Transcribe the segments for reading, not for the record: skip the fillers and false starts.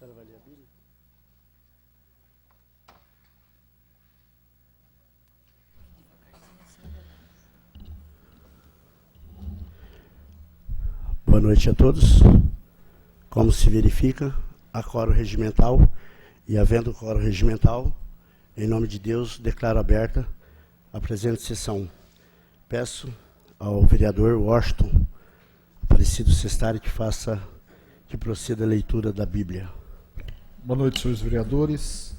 senhora vai ler a Bíblia? Boa noite a todos. Como se verifica, há quórum regimental, e havendo quórum regimental, em nome de Deus, declaro aberta a presente sessão. Peço ao vereador Washington Aparecido Sestari que proceda a leitura da Bíblia. Boa noite, senhores vereadores.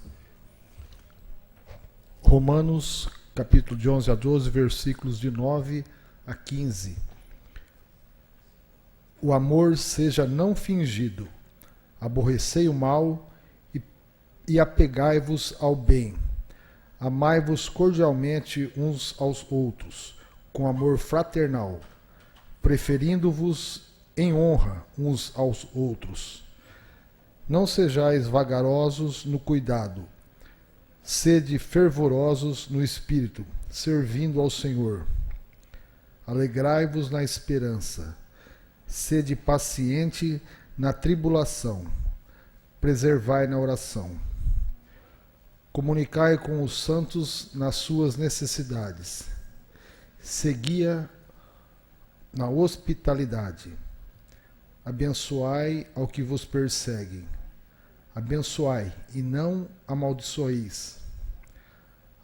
Romanos, capítulo de 11 a 12, versículos de 9 a 15. O amor seja não fingido, aborrecei o mal e apegai-vos ao bem. Amai-vos cordialmente uns aos outros, com amor fraternal, preferindo-vos em honra uns aos outros. Não sejais vagarosos no cuidado, sede fervorosos no espírito, servindo ao Senhor. Alegrai-vos na esperança, sede paciente na tribulação, preservai na oração. Comunicai com os santos nas suas necessidades, segui-a na hospitalidade. Abençoai ao que vos persegue. Abençoai e não amaldiçoeis.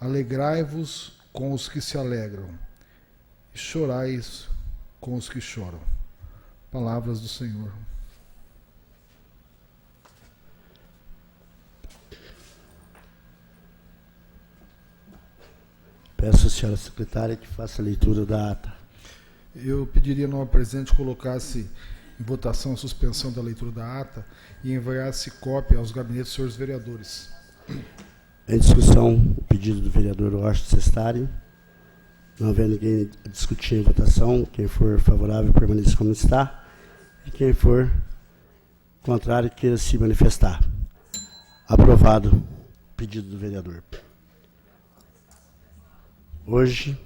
Alegrai-vos com os que se alegram e chorais com os que choram. Palavras do Senhor. Peço à senhora secretária que faça a leitura da ata. Eu pediria, no presente, colocasse em votação a suspensão da leitura da ata e enviasse cópia aos gabinetes dos senhores vereadores. Em discussão, o pedido do vereador Washington Sestari. Não havendo ninguém a discutir em votação, quem for favorável permaneça como está, e quem for contrário queira se manifestar. Aprovado o pedido do vereador. Hoje,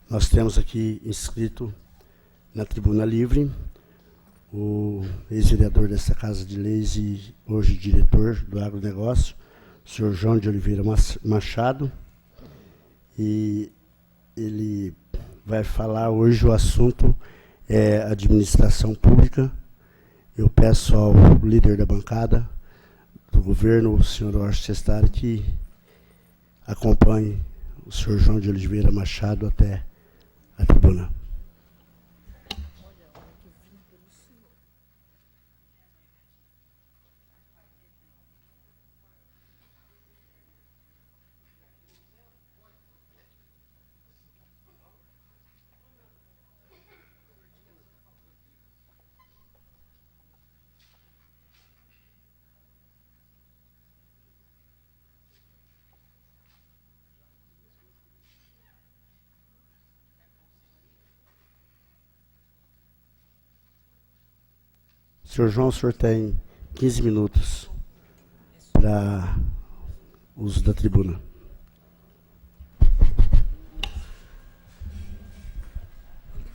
nós temos aqui inscrito na Tribuna Livre o ex-vereador desta Casa de Leis e hoje diretor do agronegócio, o senhor João de Oliveira Machado, e ele vai falar hoje, o assunto é administração pública. Eu peço ao líder da bancada do governo, o senhor Washington Sestari, que acompanhe o senhor João de Oliveira Machado até a tribuna. Senhor João, o senhor tem 15 minutos para uso da tribuna.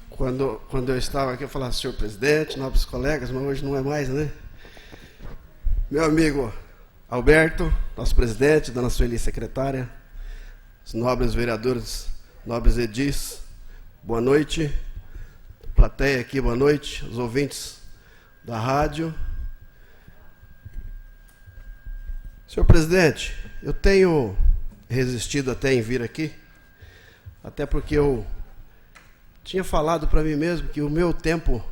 Quando eu estava aqui, eu falava, senhor presidente, nobres colegas, mas hoje não é mais, né? Meu amigo Alberto, nosso presidente, dona Sueli, secretária, os nobres vereadores, nobres edis, boa noite. Plateia aqui, boa noite. Os ouvintes da rádio. Senhor presidente, eu tenho resistido até em vir aqui, até porque eu tinha falado para mim mesmo que o meu tempo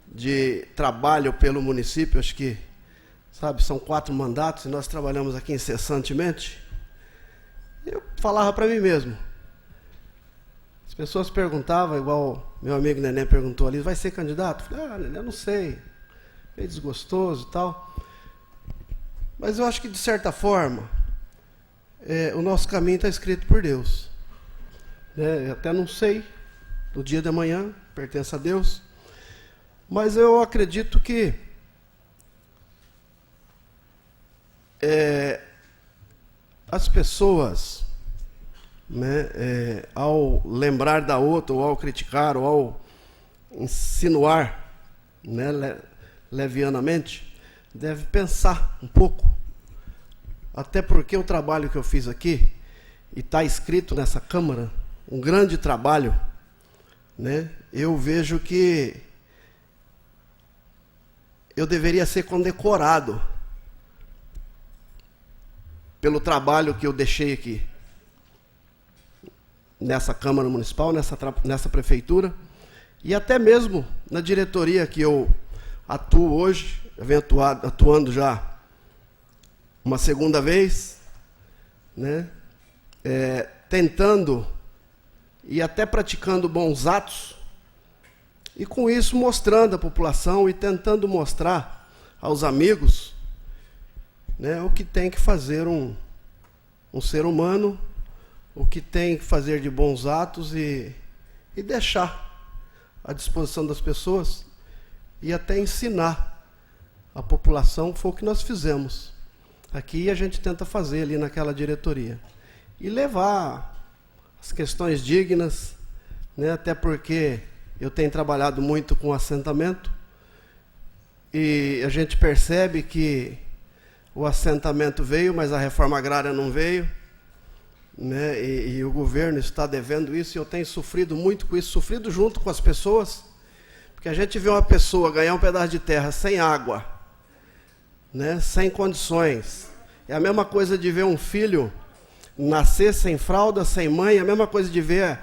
de trabalho pelo município, acho que, sabe, são 4 mandatos e nós trabalhamos aqui incessantemente. Eu falava para mim mesmo. As pessoas perguntavam, igual meu amigo Neném perguntou ali, vai ser candidato? Eu falei, Neném, eu não sei, meio desgostoso e tal. Mas eu acho que, de certa forma, o nosso caminho está escrito por Deus. Eu até não sei, no dia de amanhã, pertence a Deus, mas eu acredito que as pessoas, ao lembrar da outra, ou ao criticar, ou ao insinuar, levianamente, deve pensar um pouco. Até porque o trabalho que eu fiz aqui, e está escrito nessa Câmara, um grande trabalho, né? Eu vejo que eu deveria ser condecorado pelo trabalho que eu deixei aqui, nessa Câmara Municipal, nessa Prefeitura, e até mesmo na diretoria que eu atuo hoje, eu venho atuando já uma segunda vez, né? Tentando e até praticando bons atos, e com isso mostrando à população e tentando mostrar aos amigos, né, o que tem que fazer um ser humano, o que tem que fazer de bons atos e deixar à disposição das pessoas e até ensinar a população. Foi o que nós fizemos aqui, a gente tenta fazer ali naquela diretoria. E levar as questões dignas, né, até porque eu tenho trabalhado muito com assentamento, e a gente percebe que o assentamento veio, mas a reforma agrária não veio, né, e o governo está devendo isso, e eu tenho sofrido muito com isso, sofrido junto com as pessoas, porque a gente vê uma pessoa ganhar um pedaço de terra sem água, né, sem condições. É a mesma coisa de ver um filho nascer sem fralda, sem mãe, é a mesma coisa de ver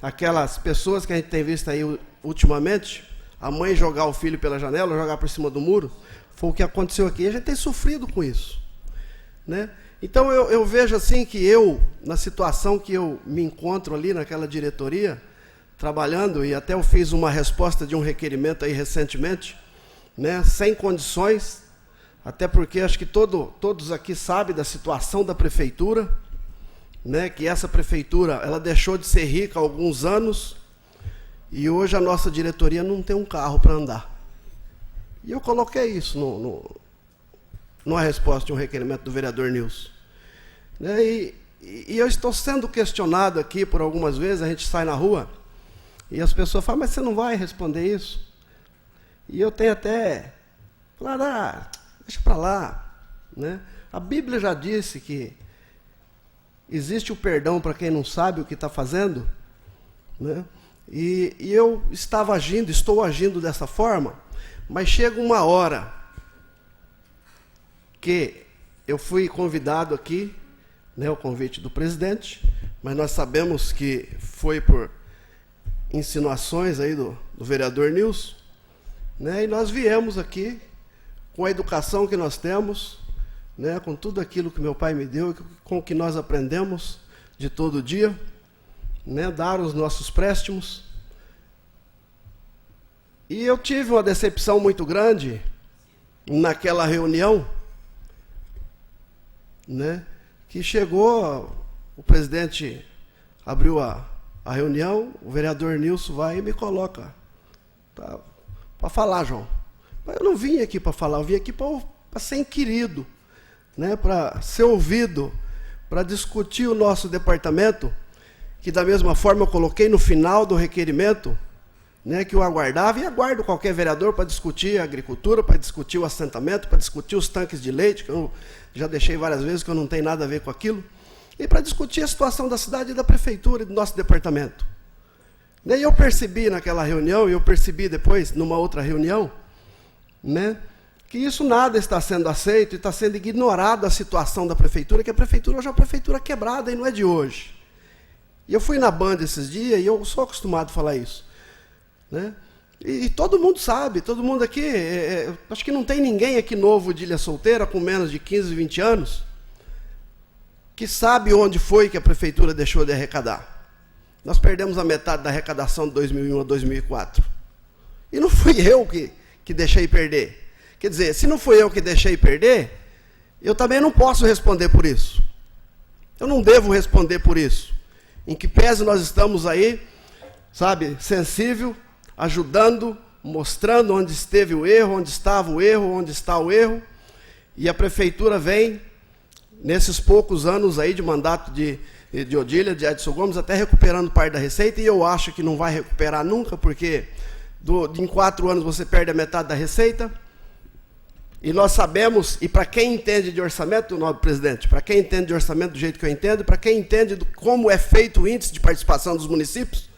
aquelas pessoas que a gente tem visto aí ultimamente, a mãe jogar o filho pela janela, jogar por cima do muro. Foi o que aconteceu aqui. A gente tem sofrido com isso, né? Então eu vejo assim que eu, na situação que eu me encontro ali naquela diretoria, trabalhando, e até eu fiz uma resposta de um requerimento aí recentemente, né, sem condições, até porque acho que todos aqui sabem da situação da prefeitura, né, que essa prefeitura ela deixou de ser rica há alguns anos, e hoje a nossa diretoria não tem um carro para andar. E eu coloquei isso numa resposta de um requerimento do vereador Nilson, né, e eu estou sendo questionado aqui por algumas vezes. A gente sai na rua e as pessoas falam, mas você não vai responder isso? E eu tenho até falar, deixa para lá, né? A Bíblia já disse que existe o perdão para quem não sabe o que está fazendo, né? E eu estou agindo dessa forma, mas chega uma hora que eu fui convidado aqui, né, o convite do presidente, mas nós sabemos que foi por insinuações aí do vereador Nilson, né, e nós viemos aqui com a educação que nós temos, né, com tudo aquilo que meu pai me deu, com o que nós aprendemos de todo dia, né, dar os nossos préstimos. E eu tive uma decepção muito grande naquela reunião, né, que chegou, o presidente abriu a reunião, o vereador Nilson vai e me coloca para falar, João. Mas eu não vim aqui para falar, eu vim aqui para ser inquirido, né, para ser ouvido, para discutir o nosso departamento, que da mesma forma eu coloquei no final do requerimento, né, que eu aguardava, e aguardo qualquer vereador para discutir a agricultura, para discutir o assentamento, para discutir os tanques de leite, que eu já deixei várias vezes que eu não tenho nada a ver com aquilo, e para discutir a situação da cidade e da prefeitura e do nosso departamento. E eu percebi naquela reunião, e eu percebi depois numa outra reunião, né, que isso nada está sendo aceito e está sendo ignorada a situação da prefeitura, que a prefeitura hoje é uma prefeitura quebrada e não é de hoje. E eu fui na Band esses dias e eu sou acostumado a falar isso, né? E todo mundo sabe, todo mundo aqui, acho que não tem ninguém aqui novo de Ilha Solteira, com menos de 15, 20 anos, que sabe onde foi que a prefeitura deixou de arrecadar. Nós perdemos a metade da arrecadação de 2001 a 2004. E não fui eu que deixei perder. Quer dizer, se não fui eu que deixei perder, eu também não posso responder por isso. Eu não devo responder por isso. Em que pese nós estamos aí, sabe, sensível, ajudando, mostrando onde esteve o erro, onde estava o erro, onde está o erro, e a prefeitura vem, nesses poucos anos aí de mandato de Odília, de Edson Gomes, até recuperando parte da receita, e eu acho que não vai recuperar nunca, porque em 4 anos você perde a metade da receita, E nós sabemos, e para quem entende de orçamento, nobre presidente, para quem entende de orçamento do jeito que eu entendo, para quem entende como é feito o índice de participação dos municípios,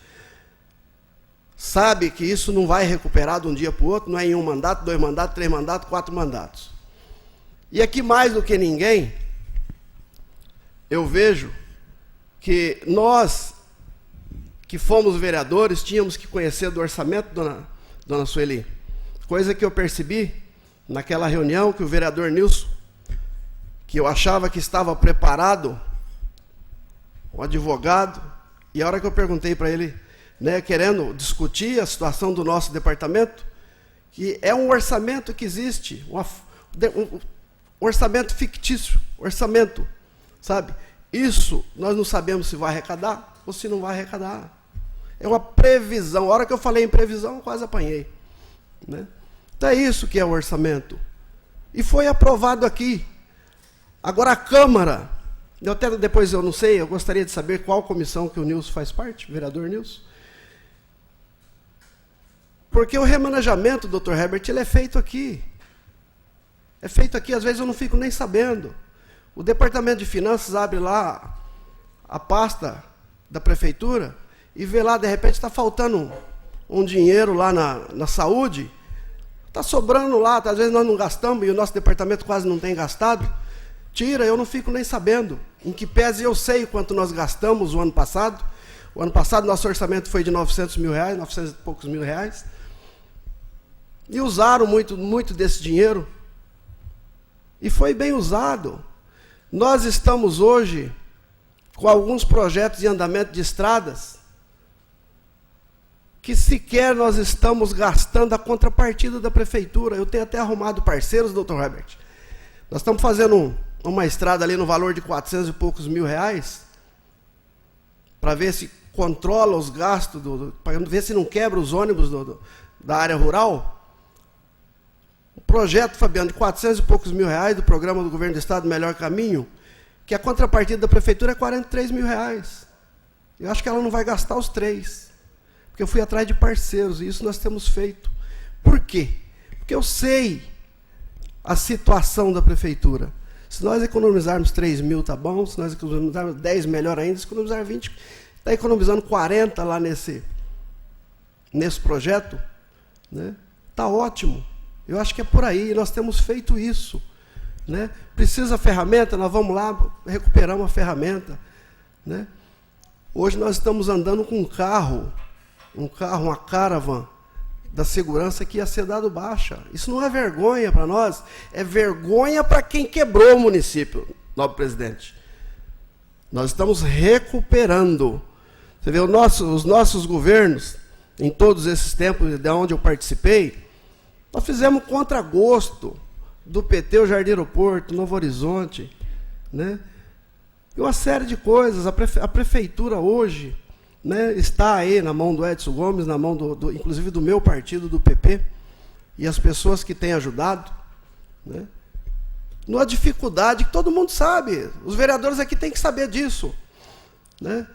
sabe que isso não vai recuperar de um dia para o outro, não é em 1 mandato, 2 mandatos, 3 mandatos, 4 mandatos. E aqui, mais do que ninguém, eu vejo que nós, que fomos vereadores, tínhamos que conhecer do orçamento, dona Sueli, coisa que eu percebi naquela reunião que o vereador Nilson, que eu achava que estava preparado, o advogado, e a hora que eu perguntei para ele, né, querendo discutir a situação do nosso departamento, que é um orçamento que existe, um orçamento fictício, orçamento, sabe? Isso nós não sabemos se vai arrecadar ou se não vai arrecadar. É uma previsão. A hora que eu falei em previsão, eu quase apanhei, né? Então é isso que é o orçamento. E foi aprovado aqui. Agora a Câmara, eu até depois eu não sei, eu gostaria de saber qual comissão que o Nilson faz parte, o vereador Nilson. Porque o remanejamento, doutor Herbert, ele é feito aqui. É feito aqui, às vezes eu não fico nem sabendo. O Departamento de Finanças abre lá a pasta da Prefeitura e vê lá, de repente, está faltando um dinheiro lá na saúde. Está sobrando lá, às vezes nós não gastamos e o nosso departamento quase não tem gastado. Tira, eu não fico nem sabendo. Em que pese eu sei quanto nós gastamos o ano passado. O ano passado nosso orçamento foi de 900 mil reais, 900 e poucos mil reais. E usaram muito desse dinheiro. E foi bem usado. Nós estamos hoje com alguns projetos de andamento de estradas que sequer nós estamos gastando a contrapartida da prefeitura. Eu tenho até arrumado parceiros, doutor Herbert. Nós estamos fazendo uma estrada ali no valor de 400 e poucos mil reais, para ver se controla os gastos, para ver se não quebra os ônibus da área rural. O projeto, Fabiano, de 400 e poucos mil reais do programa do Governo do Estado Melhor Caminho, que a contrapartida da prefeitura é 43 mil reais. Eu acho que ela não vai gastar os 3. Porque eu fui atrás de parceiros, e isso nós temos feito. Por quê? Porque eu sei a situação da prefeitura. Se nós economizarmos 3 mil, tá bom. Se nós economizarmos 10, melhor ainda. Se economizar 20, está economizando 40 lá nesse projeto, né? Tá ótimo. Eu acho que é por aí, nós temos feito isso, né? Precisa ferramenta, nós vamos lá, recuperamos a ferramenta, né? Hoje nós estamos andando com uma caravan da segurança que ia ser dado baixa. Isso não é vergonha para nós, é vergonha para quem quebrou o município, nobre presidente. Nós estamos recuperando. Você vê, os nossos governos, em todos esses tempos de onde eu participei, nós fizemos contragosto do PT, o Jardim Aeroporto, Novo Horizonte, né? E uma série de coisas. A prefeitura hoje, né, está aí na mão do Edson Gomes, na mão inclusive do meu partido, do PP, e as pessoas que têm ajudado, né? Numa dificuldade que todo mundo sabe, os vereadores aqui têm que saber disso, né?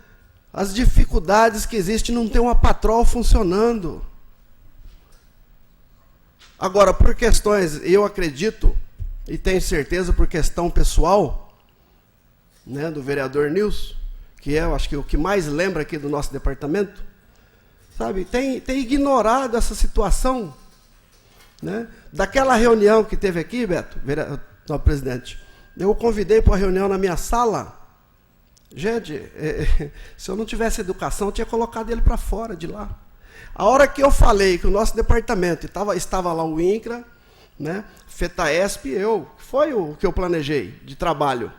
As dificuldades que existem, não ter uma patrol funcionando. Agora, por questões, eu acredito, e tenho certeza por questão pessoal, né, do vereador Nilson, que é, eu acho que o que mais lembra aqui do nosso departamento, sabe, tem ignorado essa situação, né? Daquela reunião que teve aqui, Beto, nosso presidente, eu o convidei para uma reunião na minha sala. Gente, se eu não tivesse educação, eu tinha colocado ele para fora de lá. A hora que eu falei que o nosso departamento estava lá o INCRA, né, FETAESP e eu, foi o que eu planejei de trabalho.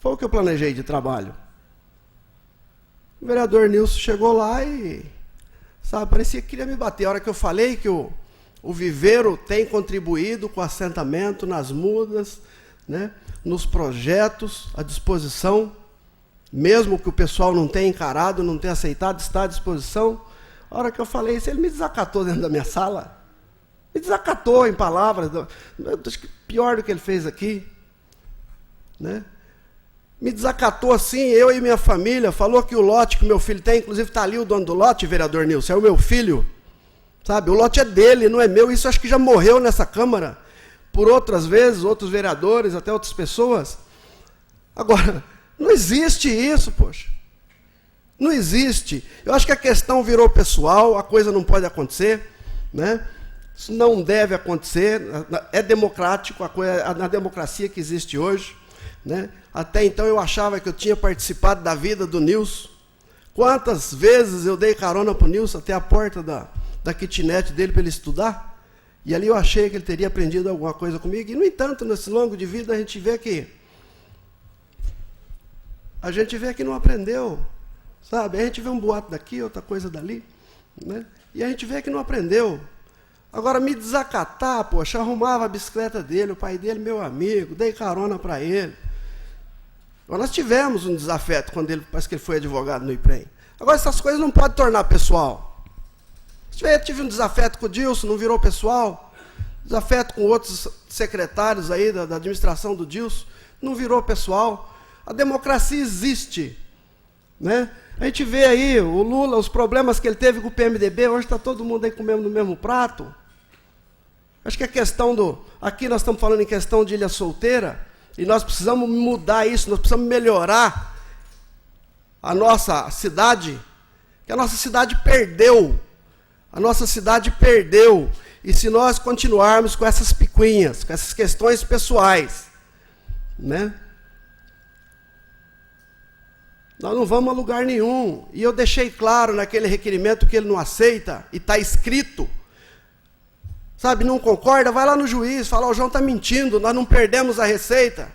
Foi o que eu planejei de trabalho. O vereador Nilson chegou lá e, sabe, parecia que queria me bater. A hora que eu falei que o Viveiro tem contribuído com o assentamento nas mudas, né, nos projetos à disposição, mesmo que o pessoal não tenha encarado, não tenha aceitado, está à disposição. A hora que eu falei isso, ele me desacatou dentro da minha sala. Me desacatou em palavras. Acho que pior do que ele fez aqui, né? Me desacatou assim, eu e minha família, falou que o lote que o meu filho tem, inclusive está ali o dono do lote, vereador Nilson, é o meu filho, sabe? O lote é dele, não é meu, isso acho que já morreu nessa Câmara. por outras vezes, outros vereadores, até outras pessoas. Agora, não existe isso, poxa. Não existe. Eu acho que a questão virou pessoal, a coisa não pode acontecer, né? Isso não deve acontecer, é democrático, na democracia que existe hoje, né? Até então eu achava que eu tinha participado da vida do Nilson. Quantas vezes eu dei carona para o Nilson até a porta da kitnet dele para ele estudar? E ali eu achei que ele teria aprendido alguma coisa comigo. E, no entanto, nesse longo de vida, a gente vê que não aprendeu. Sabe? A gente vê um boato daqui, outra coisa dali, né? E a gente vê que não aprendeu. Agora, me desacatar, poxa, arrumava a bicicleta dele, o pai dele, meu amigo, dei carona para ele. Agora, nós tivemos um desafeto quando parece que ele foi advogado no IPREM. Agora, essas coisas não podem tornar pessoal. Eu tive um desafeto com o Dilson, não virou pessoal. Desafeto com outros secretários aí da administração do Dilson, não virou pessoal. A democracia existe, né? A gente vê aí o Lula, os problemas que ele teve com o PMDB, hoje está todo mundo aí comendo no mesmo prato. Acho que a questão aqui nós estamos falando em questão de Ilha Solteira, e nós precisamos mudar isso, nós precisamos melhorar a nossa cidade, que a nossa cidade perdeu. A nossa cidade perdeu. E se nós continuarmos com essas picuinhas, com essas questões pessoais, né? Nós não vamos a lugar nenhum. E eu deixei claro naquele requerimento que ele não aceita, e está escrito. Sabe, não concorda? Vai lá no juiz, fala, o João está mentindo, nós não perdemos a receita.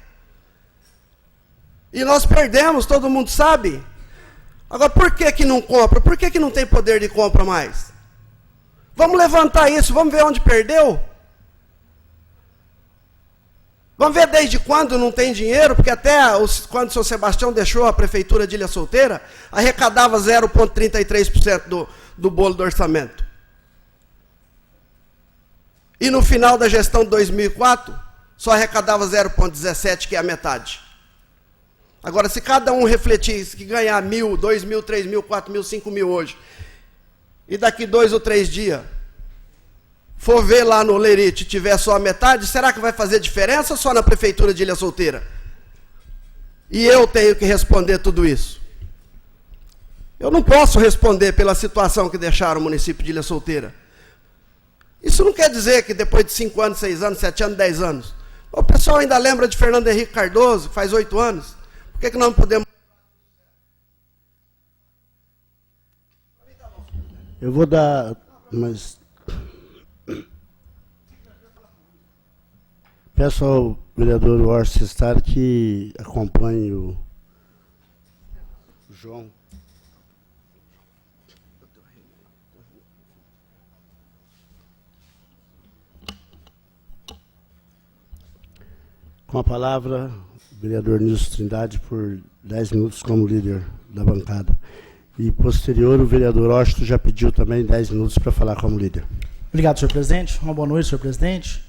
E nós perdemos, todo mundo sabe. Agora, por que não compra? Por que não tem poder de compra mais? Vamos levantar isso, vamos ver onde perdeu? Vamos ver desde quando não tem dinheiro, porque até quando o seu Sebastião deixou a prefeitura de Ilha Solteira, arrecadava 0,33% do bolo do orçamento. E no final da gestão de 2004, só arrecadava 0,17%, que é a metade. Agora, se cada um refletisse que ganhar 1.000, 2.000, 3.000, 4.000, 5.000 hoje, e daqui 2 ou 3 dias, for ver lá no Lerite e tiver só a metade, será que vai fazer diferença ou só na prefeitura de Ilha Solteira? E eu tenho que responder tudo isso. Eu não posso responder pela situação que deixaram o município de Ilha Solteira. Isso não quer dizer que depois de 5 anos, 6 anos, 7 anos, 10 anos, o pessoal ainda lembra de Fernando Henrique Cardoso, que faz 8 anos. Por que nós não podemos... Eu vou dar, mas peço ao vereador Orson Cestari que acompanhe o João. Com a palavra, o vereador Nilson Trindade, por 10 minutos como líder da bancada. E, posterior, o vereador Washington já pediu também 10 minutos para falar como líder. Obrigado, senhor presidente. Uma boa noite, senhor presidente.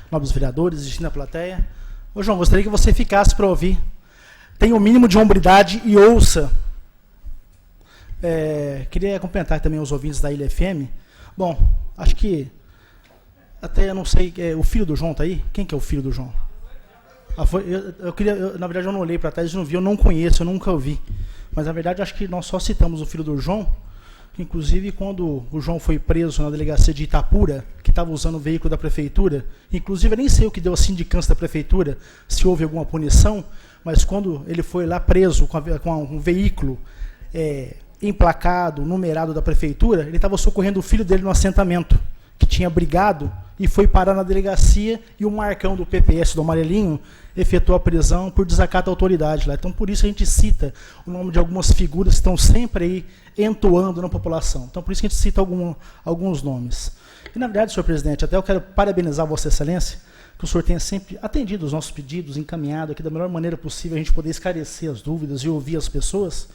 Nobres vereadores, existindo na plateia. Ô, João, gostaria que você ficasse para ouvir. Tenha o mínimo de hombridade e ouça. Queria cumprimentar também os ouvintes da Ilha FM. Bom, acho que, até eu não sei, o filho do João está aí? Quem que é o filho do João? Na verdade, eu não olhei para trás, não vi, eu não conheço, eu nunca ouvi. Mas, na verdade, acho que nós só citamos o filho do João, que, inclusive, quando o João foi preso na delegacia de Itapura, que estava usando o veículo da prefeitura, inclusive, eu nem sei o que deu a sindicância da prefeitura, se houve alguma punição, mas quando ele foi lá preso com um veículo emplacado, numerado da prefeitura, ele estava socorrendo o filho dele no assentamento, que tinha brigado, e foi parar na delegacia, e o Marcão do PPS, do Amarelinho, efetuou a prisão por desacato à autoridade lá. Então, por isso a gente cita o nome de algumas figuras que estão sempre aí entoando na população. Então, por isso que a gente cita alguns nomes. E, na verdade, senhor presidente, até eu quero parabenizar Vossa Excelência, que o senhor tenha sempre atendido os nossos pedidos, encaminhado aqui da melhor maneira possível, a gente poder esclarecer as dúvidas e ouvir as pessoas.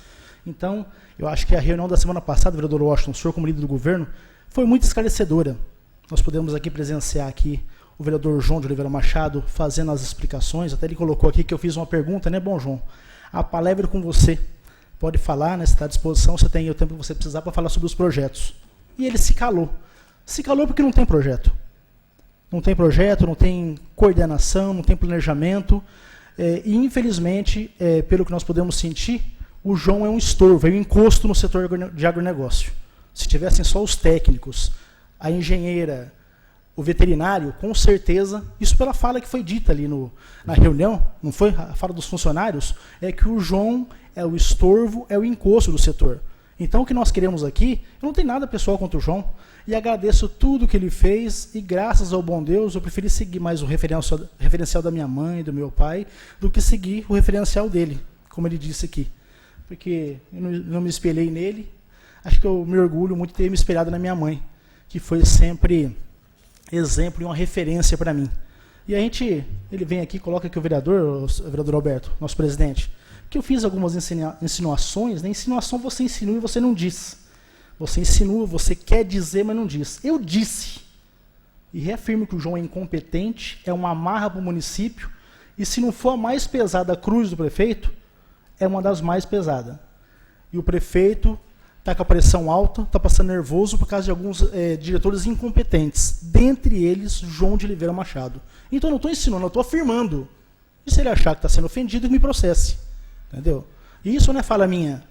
Então, eu acho que a reunião da semana passada, vereador Washington, o senhor como líder do governo, foi muito esclarecedora. Nós podemos aqui presenciar aqui o vereador João de Oliveira Machado fazendo as explicações, até ele colocou aqui que eu fiz uma pergunta, né? Bom, João, a palavra é com você. Pode falar, né? Você está à disposição, você tem o tempo que você precisar para falar sobre os projetos. E ele se calou. Se calou porque não tem projeto. Não tem projeto, não tem coordenação, não tem planejamento. E, infelizmente, pelo que nós podemos sentir, o João é um estorvo, é um encosto no setor de agronegócio. Se tivessem só os técnicos, a engenheira, o veterinário, com certeza, isso pela fala que foi dita ali na reunião, não foi? A fala dos funcionários, é que o João é o estorvo, é o encosto do setor. Então, o que nós queremos aqui, eu não tenho nada pessoal contra o João, e agradeço tudo que ele fez, e graças ao bom Deus, eu preferi seguir mais o referencial da minha mãe, do meu pai, do que seguir o referencial dele, como ele disse aqui. Porque eu não me espelhei nele, acho que eu me orgulho muito de ter me espelhado na minha mãe, que foi sempre exemplo e uma referência para mim. E ele vem aqui, coloca aqui o vereador Alberto, nosso presidente, que eu fiz algumas insinuações, né? Insinuação você insinua e você não diz. Você insinua, você quer dizer, mas não diz. Eu disse. E reafirmo que o João é incompetente, é uma amarra para o município, e se não for a mais pesada a cruz do prefeito, é uma das mais pesadas. E o prefeito está com a pressão alta, está passando nervoso por causa de alguns diretores incompetentes. Dentre eles, João de Oliveira Machado. Então, eu não estou ensinando, eu estou afirmando. E se ele achar que está sendo ofendido, me processe. Entendeu? E isso não é fala minha.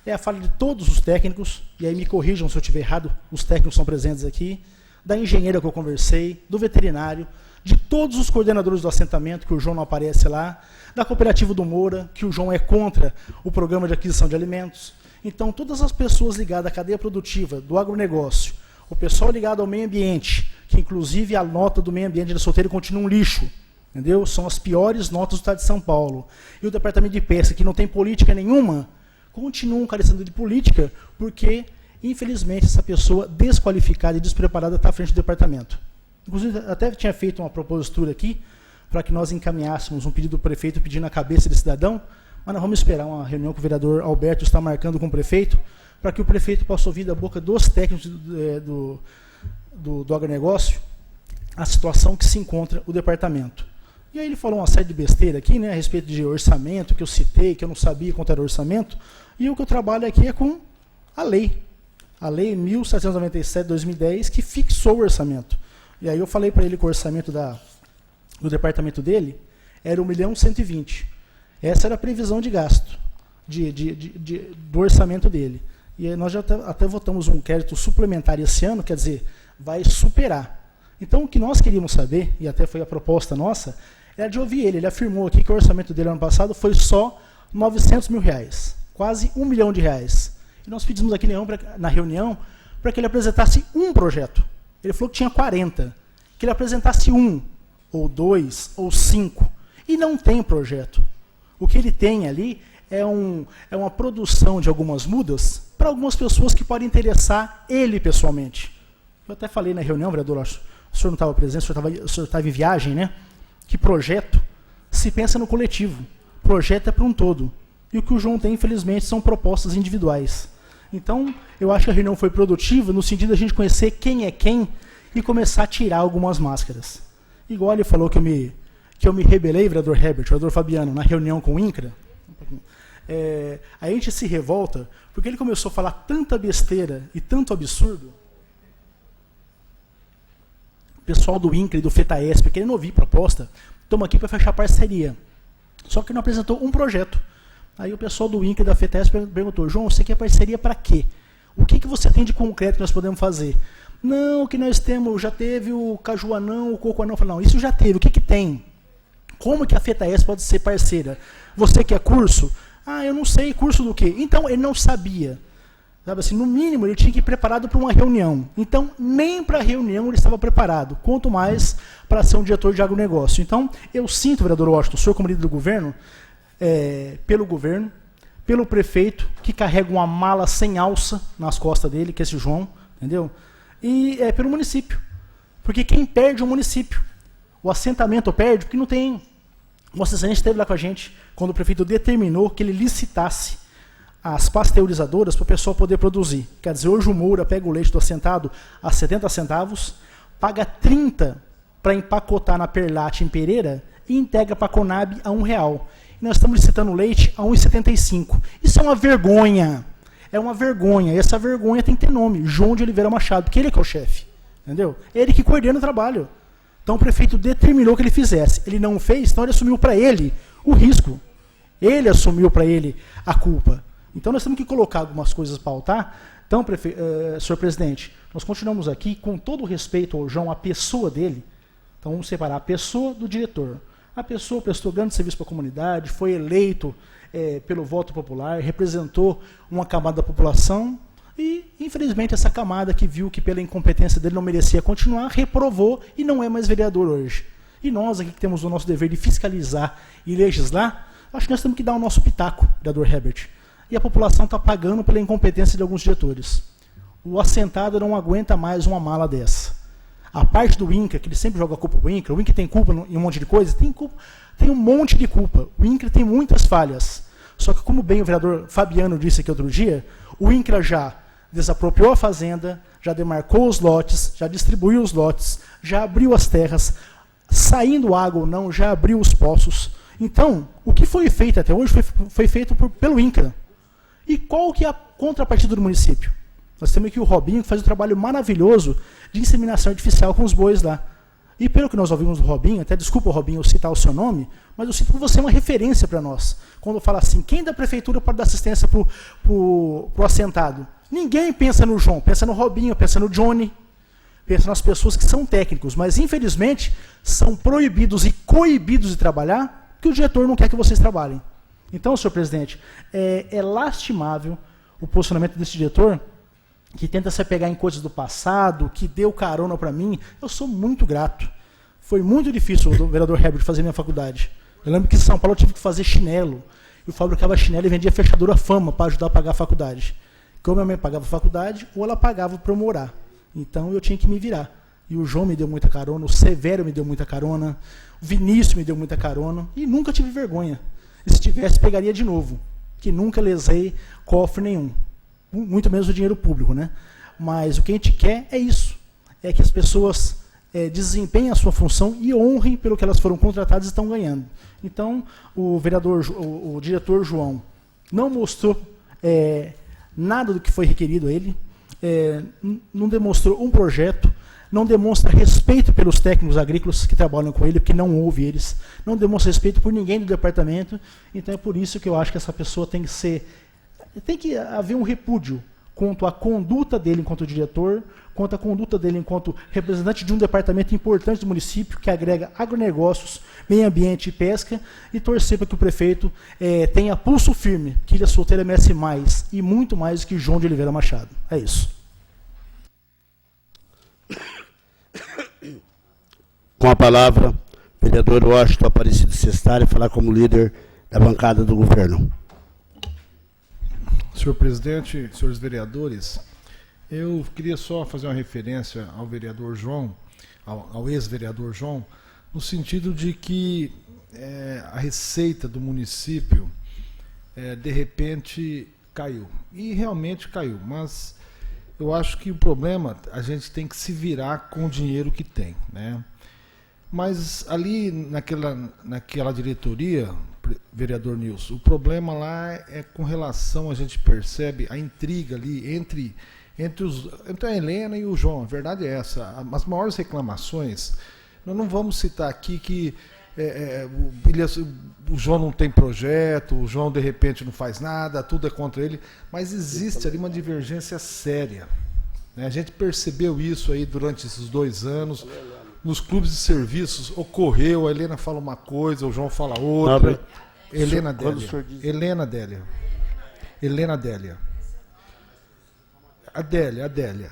É a fala de todos os técnicos, e aí me corrijam se eu estiver errado, os técnicos são presentes aqui, da engenheira que eu conversei, do veterinário, de todos os coordenadores do assentamento, que o João não aparece lá, da cooperativa do Moura, que o João é contra o programa de aquisição de alimentos. Então, todas as pessoas ligadas à cadeia produtiva, do agronegócio, o pessoal ligado ao meio ambiente, que inclusive a nota do meio ambiente de Solteiro continua um lixo, entendeu? São as piores notas do estado de São Paulo. E o departamento de pesca, que não tem política nenhuma, continuam carecendo de política, porque, infelizmente, essa pessoa desqualificada e despreparada está à frente do departamento. Inclusive, até tinha feito uma propositura aqui, para que nós encaminhássemos um pedido do prefeito pedindo a cabeça desse cidadão, mas nós vamos esperar uma reunião que o vereador Alberto está marcando com o prefeito, para que o prefeito possa ouvir da boca dos técnicos do agronegócio a situação que se encontra o departamento. E aí ele falou uma série de besteira aqui, né, a respeito de orçamento, que eu citei, que eu não sabia quanto era o orçamento, e o que eu trabalho aqui é com a lei 1797/2010, que fixou o orçamento. E aí eu falei para ele que o orçamento do departamento dele era 1.120.000. Essa era a previsão de gasto do orçamento dele. E nós já até votamos um crédito suplementar esse ano, quer dizer, vai superar. Então, o que nós queríamos saber, e até foi a proposta nossa, era de ouvir ele. Ele afirmou aqui que o orçamento dele ano passado foi só R$900 mil, quase R$1 milhão. E nós pedimos aqui na reunião para que ele apresentasse um projeto. Ele falou que tinha 40, que ele apresentasse 1, ou 2, ou 5, e não tem projeto. O que ele tem ali é uma produção de algumas mudas para algumas pessoas que podem interessar ele pessoalmente. Eu até falei na reunião, vereador, o senhor não estava presente, o senhor estava em viagem, né? Que projeto se pensa no coletivo. Projeto é para um todo. E o que o João tem, infelizmente, são propostas individuais. Então, eu acho que a reunião foi produtiva no sentido de a gente conhecer quem é quem e começar a tirar algumas máscaras. Igual ele falou que eu me rebelei, vereador Herbert, vereador Fabiano, na reunião com o INCRA. A gente se revolta porque ele começou a falar tanta besteira e tanto absurdo. O pessoal do INCRA e do FETAESP, querendo ouvir proposta, estamos aqui para fechar parceria. Só que não apresentou um projeto. Aí o pessoal do INCRA e da FETAESP perguntou, João, você quer parceria para quê? O que você tem de concreto que nós podemos fazer? Não, o que nós temos, já teve o cajuanão, o cocoanão. Eu falei, não, isso já teve, o que tem? Como que a FETAESP pode ser parceira? Você quer curso? Ah, eu não sei, curso do quê? Então, ele não sabia. Sabe assim, no mínimo, ele tinha que ir preparado para uma reunião. Então, nem para a reunião ele estava preparado, quanto mais para ser um diretor de agronegócio. Então, eu sinto, vereador Washington, o senhor como líder do governo, pelo prefeito, que carrega uma mala sem alça nas costas dele, que é esse João, entendeu? E pelo município. Porque quem perde é o município. O assentamento perde porque não tem. O assessente esteve lá com a gente quando o prefeito determinou que ele licitasse as pasteurizadoras para o pessoal poder produzir. Quer dizer, hoje o Moura pega o leite do assentado a 70 centavos, paga 30 para empacotar na Perlate em Pereira e integra para a Conab a R$1. E nós estamos licitando leite a R$1,75. Isso é uma vergonha. É uma vergonha. E essa vergonha tem que ter nome. João de Oliveira Machado, porque ele que é o chefe. Entendeu? Ele que coordena o trabalho. Então o prefeito determinou que ele fizesse. Ele não fez, então ele assumiu para ele o risco. Ele assumiu para ele a culpa. Então nós temos que colocar algumas coisas para pautar. Então, senhor presidente, nós continuamos aqui com todo o respeito ao João, a pessoa dele. Então vamos separar a pessoa do diretor. A pessoa prestou grande serviço para a comunidade, foi eleito pelo voto popular, representou uma camada da população e, infelizmente, essa camada que viu que pela incompetência dele não merecia continuar, reprovou e não é mais vereador hoje. E nós aqui que temos o nosso dever de fiscalizar e legislar, acho que nós temos que dar o nosso pitaco, vereador Herbert. E a população está pagando pela incompetência de alguns diretores. O assentado não aguenta mais uma mala dessa. A parte do INCRA, que ele sempre joga a culpa pro INCRA, o INCRA tem culpa em um monte de coisa, tem um monte de culpa. O INCRA tem muitas falhas. Só que, como bem o vereador Fabiano disse aqui outro dia, o INCRA já desapropriou a fazenda, já demarcou os lotes, já distribuiu os lotes, já abriu as terras, saindo água ou não, já abriu os poços. Então, o que foi feito até hoje foi feito pelo INCRA. E qual que é a contrapartida do município? Nós temos aqui o Robinho, que faz um trabalho maravilhoso de inseminação artificial com os bois lá. E pelo que nós ouvimos do Robinho, até desculpa, Robinho, eu citar o seu nome, mas eu cito por você uma referência para nós. Quando eu falo assim, quem da prefeitura pode dar assistência para o assentado? Ninguém pensa no João, pensa no Robinho, pensa no Johnny, pensa nas pessoas que são técnicos, mas infelizmente são proibidos e coibidos de trabalhar porque o diretor não quer que vocês trabalhem. Então, senhor presidente, é lastimável o posicionamento desse diretor, que tenta se apegar em coisas do passado, que deu carona para mim. Eu sou muito grato. Foi muito difícil o vereador Herbert fazer minha faculdade. Eu lembro que em São Paulo eu tive que fazer chinelo. Eu fabricava chinelo e vendia fechadura Fama para ajudar a pagar a faculdade. Como minha mãe pagava a faculdade, ou ela pagava para eu morar. Então eu tinha que me virar. E o João me deu muita carona, o Severo me deu muita carona, o Vinícius me deu muita carona, e nunca tive vergonha. E se tivesse, pegaria de novo. Que nunca lesei cofre nenhum. Muito menos o dinheiro público, né? Mas o que a gente quer é isso. É que as pessoas desempenhem a sua função e honrem pelo que elas foram contratadas e estão ganhando. Então, o diretor João não mostrou nada do que foi requerido a ele, não demonstrou um projeto, não demonstra respeito pelos técnicos agrícolas que trabalham com ele, porque não ouve eles, não demonstra respeito por ninguém do departamento. Então é por isso que eu acho que essa pessoa tem que haver um repúdio quanto à conduta dele enquanto diretor, quanto à conduta dele enquanto representante de um departamento importante do município, que agrega agronegócios, meio ambiente e pesca, e torcer para que o prefeito tenha pulso firme, que Ilha Solteira merece mais, e muito mais do que João de Oliveira Machado. É isso. Com a palavra, o vereador Washington Aparecido Sestari, falar como líder da bancada do governo. Senhor presidente, senhores vereadores, eu queria só fazer uma referência ao vereador João, ao ex-vereador João, no sentido de que a receita do município, de repente, caiu. E realmente caiu, mas eu acho que o problema, a gente tem que se virar com o dinheiro que tem, né? Mas ali naquela diretoria, vereador Nilson, o problema lá é com relação, a gente percebe a intriga ali entre a Helena e o João. A verdade é essa. As maiores reclamações, nós não vamos citar aqui que o João não tem projeto, o João de repente não faz nada, tudo é contra ele, mas existe ali uma divergência séria, né? A gente percebeu isso aí durante esses 2 anos. Nos clubes de serviços ocorreu, a Helena fala uma coisa, o João fala outra. Helena Adélia. Adélia.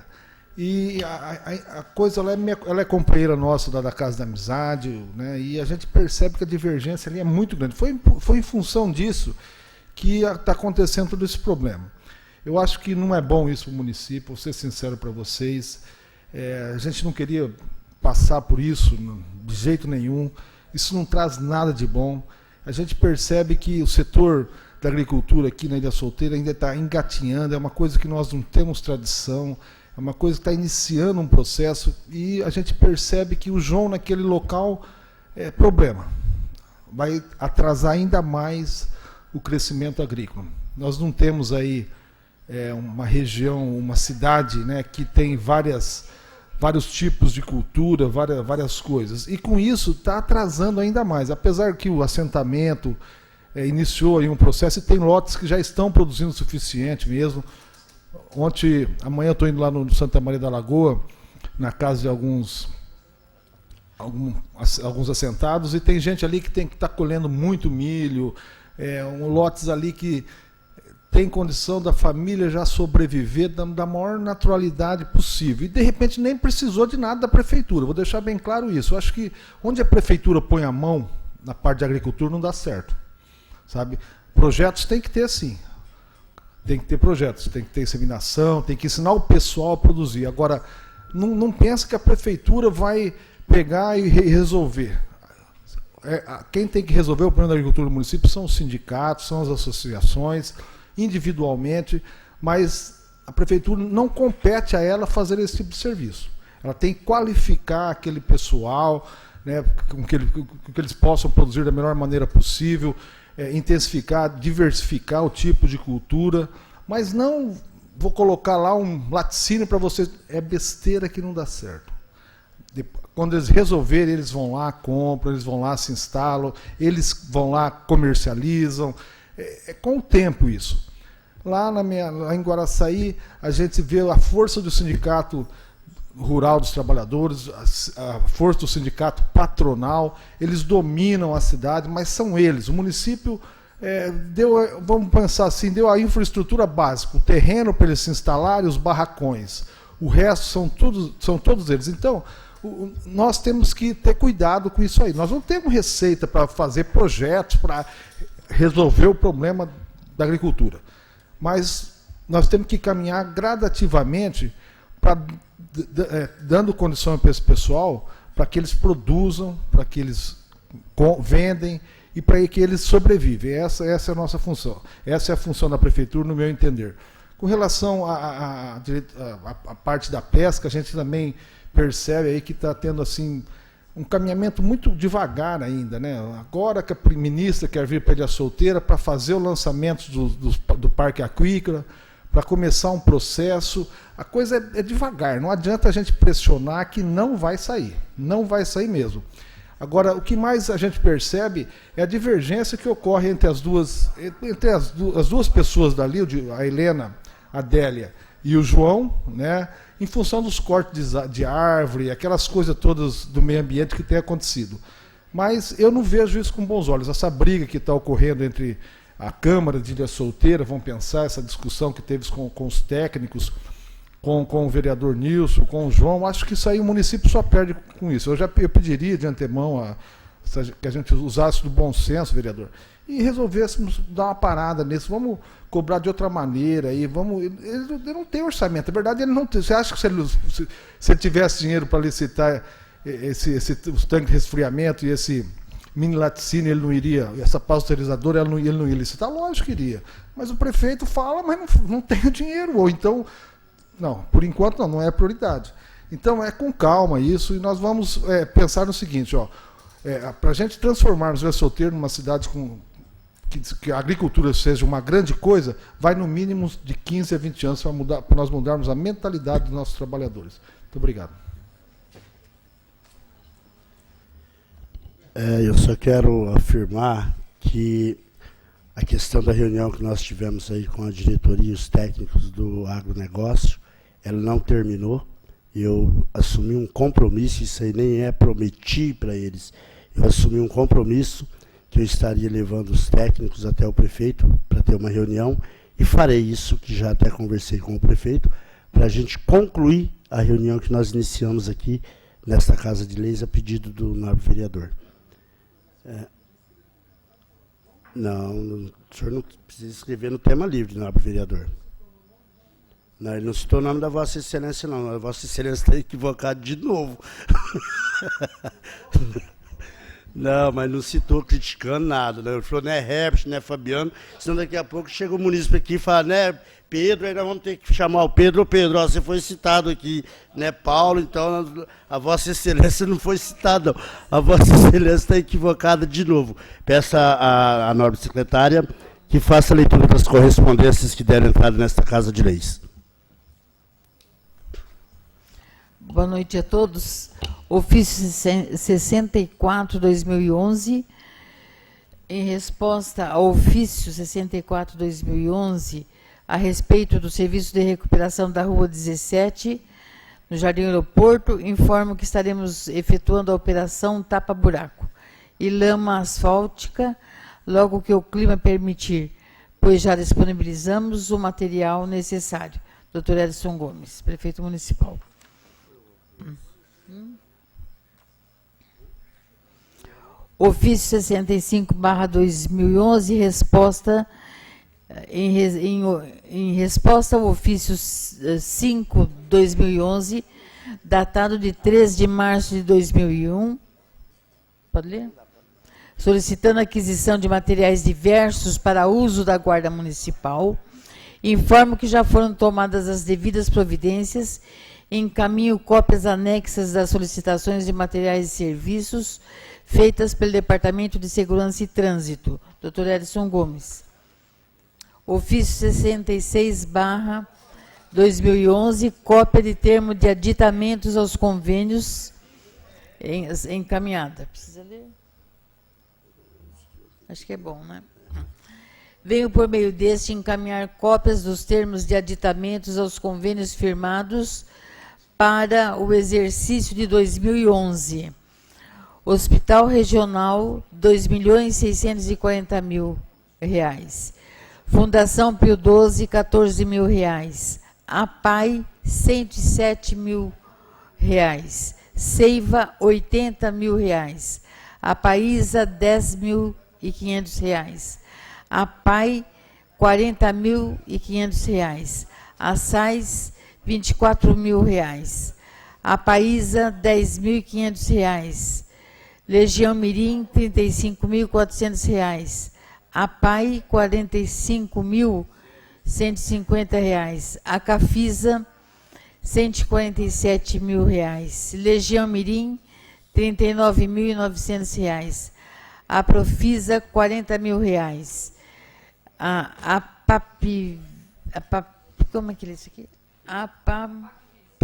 E a coisa ela é companheira nossa da Casa da Amizade, né? E a gente percebe que a divergência ali é muito grande. Foi em função disso que está acontecendo todo esse problema. Eu acho que não é bom isso para o município, vou ser sincero para vocês. A gente não queria passar por isso de jeito nenhum. Isso não traz nada de bom. A gente percebe que o setor da agricultura aqui na Ilha Solteira ainda está engatinhando, é uma coisa que nós não temos tradição, é uma coisa que está iniciando um processo, e a gente percebe que o João naquele local é problema. Vai atrasar ainda mais o crescimento agrícola. Nós não temos aí uma região, uma cidade, né, que tem várias vários tipos de cultura, várias coisas. E com isso está atrasando ainda mais. Apesar que o assentamento iniciou aí um processo e tem lotes que já estão produzindo o suficiente mesmo. Amanhã eu estou indo lá no Santa Maria da Lagoa, na casa de alguns assentados, e tem gente ali que tem que estar colhendo muito milho, lotes ali que tem condição da família já sobreviver da maior naturalidade possível. E, de repente, nem precisou de nada da prefeitura. Vou deixar bem claro isso. Eu acho que onde a prefeitura põe a mão na parte de agricultura não dá certo. Sabe? Projetos tem que ter, sim. Tem que ter projetos, tem que ter inseminação, tem que ensinar o pessoal a produzir. Agora, não pensa que a prefeitura vai pegar e resolver. Quem tem que resolver o problema da agricultura do município são os sindicatos, são as associações, individualmente, mas a prefeitura não compete a ela fazer esse tipo de serviço. Ela tem que qualificar aquele pessoal, né, com que eles possam produzir da melhor maneira possível, intensificar, diversificar o tipo de cultura, mas não vou colocar lá um laticínio para você. É besteira que não dá certo. Quando eles resolverem, eles vão lá, compram, eles vão lá, se instalam, eles vão lá, comercializam. Com o tempo isso. Lá em Guaraçaí, a gente vê a força do sindicato rural dos trabalhadores, a força do sindicato patronal, eles dominam a cidade, mas são eles. O município vamos pensar assim, deu a infraestrutura básica, o terreno para eles se instalarem, os barracões. O resto são todos eles. Então, nós temos que ter cuidado com isso aí. Nós não temos receita para fazer projetos, para resolver o problema da agricultura. Mas nós temos que caminhar gradativamente, dando condição para esse pessoal, para que eles produzam, para que eles vendem e para que eles sobrevivem. Essa é a nossa função. Essa é a função da prefeitura, no meu entender. Com relação à parte da pesca, a gente também percebe aí que está tendo assim um caminhamento muito devagar ainda, né? Agora que a ministra quer vir para Ilha Solteira para fazer o lançamento do Parque Aquícola, para começar um processo, a coisa é devagar, não adianta a gente pressionar que não vai sair mesmo. Agora, o que mais a gente percebe é a divergência que ocorre entre as duas pessoas dali, a Helena, a Adélia e o João, né? Em função dos cortes de árvore, aquelas coisas todas do meio ambiente que tem acontecido. Mas eu não vejo isso com bons olhos. Essa briga que está ocorrendo entre a Câmara de Ilha Solteira, vamos pensar, essa discussão que teve com os técnicos, com o vereador Nilson, com o João, acho que isso aí o município só perde com isso. Eu pediria de antemão que a gente usasse do bom senso, vereador, e resolvêssemos dar uma parada nisso. Vamos cobrar de outra maneira. Ele não tem orçamento. Na verdade, ele não tem. Você acha que se ele tivesse dinheiro para licitar os tanques de resfriamento e esse mini laticínio, ele não iria, essa pasteurizadora, ele não ia licitar? Lógico que iria. Mas o prefeito fala, mas não tem o dinheiro. Ou então, não, por enquanto não é prioridade. Então, com calma isso, e nós vamos pensar no seguinte, para a gente transformarmos Ilha Solteira numa cidade que a agricultura seja uma grande coisa, vai no mínimo de 15 a 20 anos para nós mudarmos a mentalidade dos nossos trabalhadores. Muito obrigado. Eu só quero afirmar que a questão da reunião que nós tivemos aí com a diretoria e os técnicos do agronegócio, ela não terminou. Eu assumi um compromisso, isso aí nem prometi para eles, eu assumi um compromisso que eu estaria levando os técnicos até o prefeito para ter uma reunião, e farei isso, que já até conversei com o prefeito, para a gente concluir a reunião que nós iniciamos aqui nesta Casa de Leis a pedido do nobre vereador. Não, o senhor não precisa escrever no tema livre, nobre vereador. Não, ele não citou o nome da Vossa Excelência, não. A Vossa Excelência está equivocado de novo. Não, mas não citou criticando nada. Né? Ele falou, não é Herbert, não é Fabiano, senão daqui a pouco chega o munícipe aqui e fala, né, Pedro, aí nós vamos ter que chamar o Pedro. Ô Pedro, ó, você foi citado aqui, né, Paulo, então a Vossa Excelência não foi citada, não. A Vossa Excelência está equivocada de novo. Peço à nobre secretária que faça a leitura das correspondências que deram entrada nesta Casa de Leis. Boa noite a todos. Ofício 64/2011, em resposta ao ofício 64/2011, a respeito do serviço de recuperação da Rua 17, no Jardim Aeroporto, informo que estaremos efetuando a operação tapa-buraco e lama asfáltica, logo que o clima permitir, pois já disponibilizamos o material necessário. Dr. Edson Gomes, prefeito municipal. Ofício 65/2011, resposta em resposta ao ofício 5/2011, datado de 3 de março de 2001, pode ler? Solicitando a aquisição de materiais diversos para uso da Guarda Municipal, informo que já foram tomadas as devidas providências, encaminho cópias anexas das solicitações de materiais e serviços feitas pelo Departamento de Segurança e Trânsito. Dr. Edson Gomes. Ofício 66/2011, cópia de termo de aditamentos aos convênios encaminhada. Precisa ler? Acho que é bom, né? Venho, por meio deste, encaminhar cópias dos termos de aditamentos aos convênios firmados para o exercício de 2011. Hospital Regional, R$ 2.640.000. Fundação Pio XII, R$ 14.000. APAI, R$ 107.000. Seiva, R$ 80.000. Apaísa, R$ 10.500. APAI, R$ 40.500. Assais, R$ 24.000. Apaísa, R$ 10.500. Legião Mirim, R$ 35.400. APAI, R$ 45.150. Acafisa, R$ 147.000. Legião Mirim, R$ 39.900. Aprofisa, R$ 40.000. Como é que é isso aqui?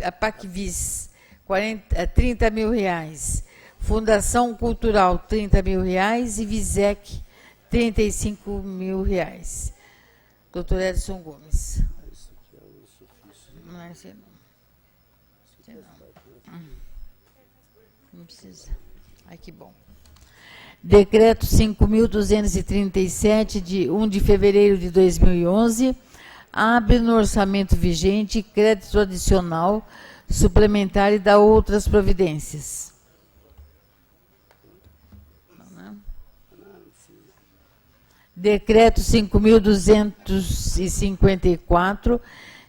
Apacvis, R$ 30.000. Fundação Cultural, R$ 30.000. E Visec, R$ 35.000. Dr. Edson Gomes. Não é esse não. Não precisa. Ai, que bom. Decreto 5.237, de 1 de fevereiro de 2011, abre no orçamento vigente crédito adicional, suplementar e dá outras providências. Decreto 5.254,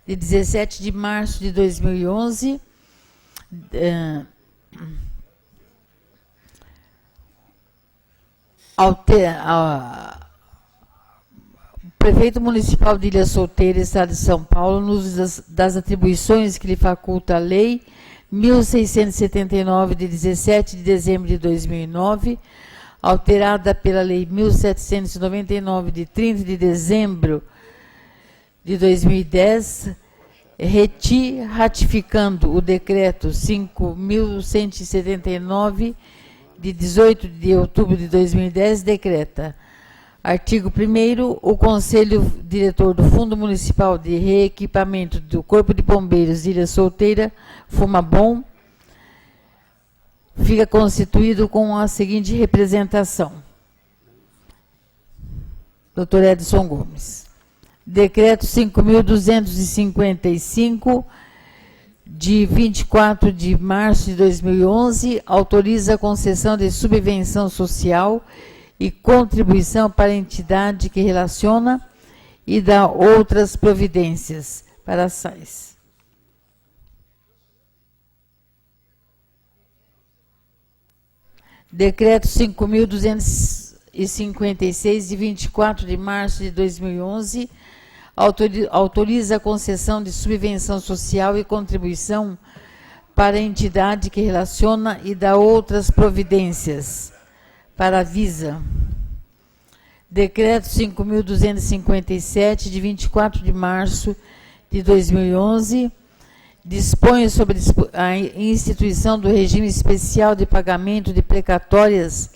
de 17 de março de 2011, o prefeito municipal de Ilha Solteira, Estado de São Paulo, no uso das atribuições que lhe faculta a Lei 1.679, de 17 de dezembro de 2009, alterada pela Lei 1.799, de 30 de dezembro de 2010, ratificando o decreto 5.179, de 18 de outubro de 2010, decreta. Artigo 1º, o Conselho Diretor do Fundo Municipal de Reequipamento do Corpo de Bombeiros de Ilha Solteira, FUMABOM, fica constituído com a seguinte representação. Dr. Edson Gomes. Decreto 5.255, de 24 de março de 2011, autoriza a concessão de subvenção social e contribuição para a entidade que relaciona e dá outras providências para a SAIS. Decreto 5.256, de 24 de março de 2011, autoriza a concessão de subvenção social e contribuição para a entidade que relaciona e dá outras providências para a Visa. Decreto 5.257, de 24 de março de 2011, dispõe sobre a instituição do regime especial de pagamento de precatórias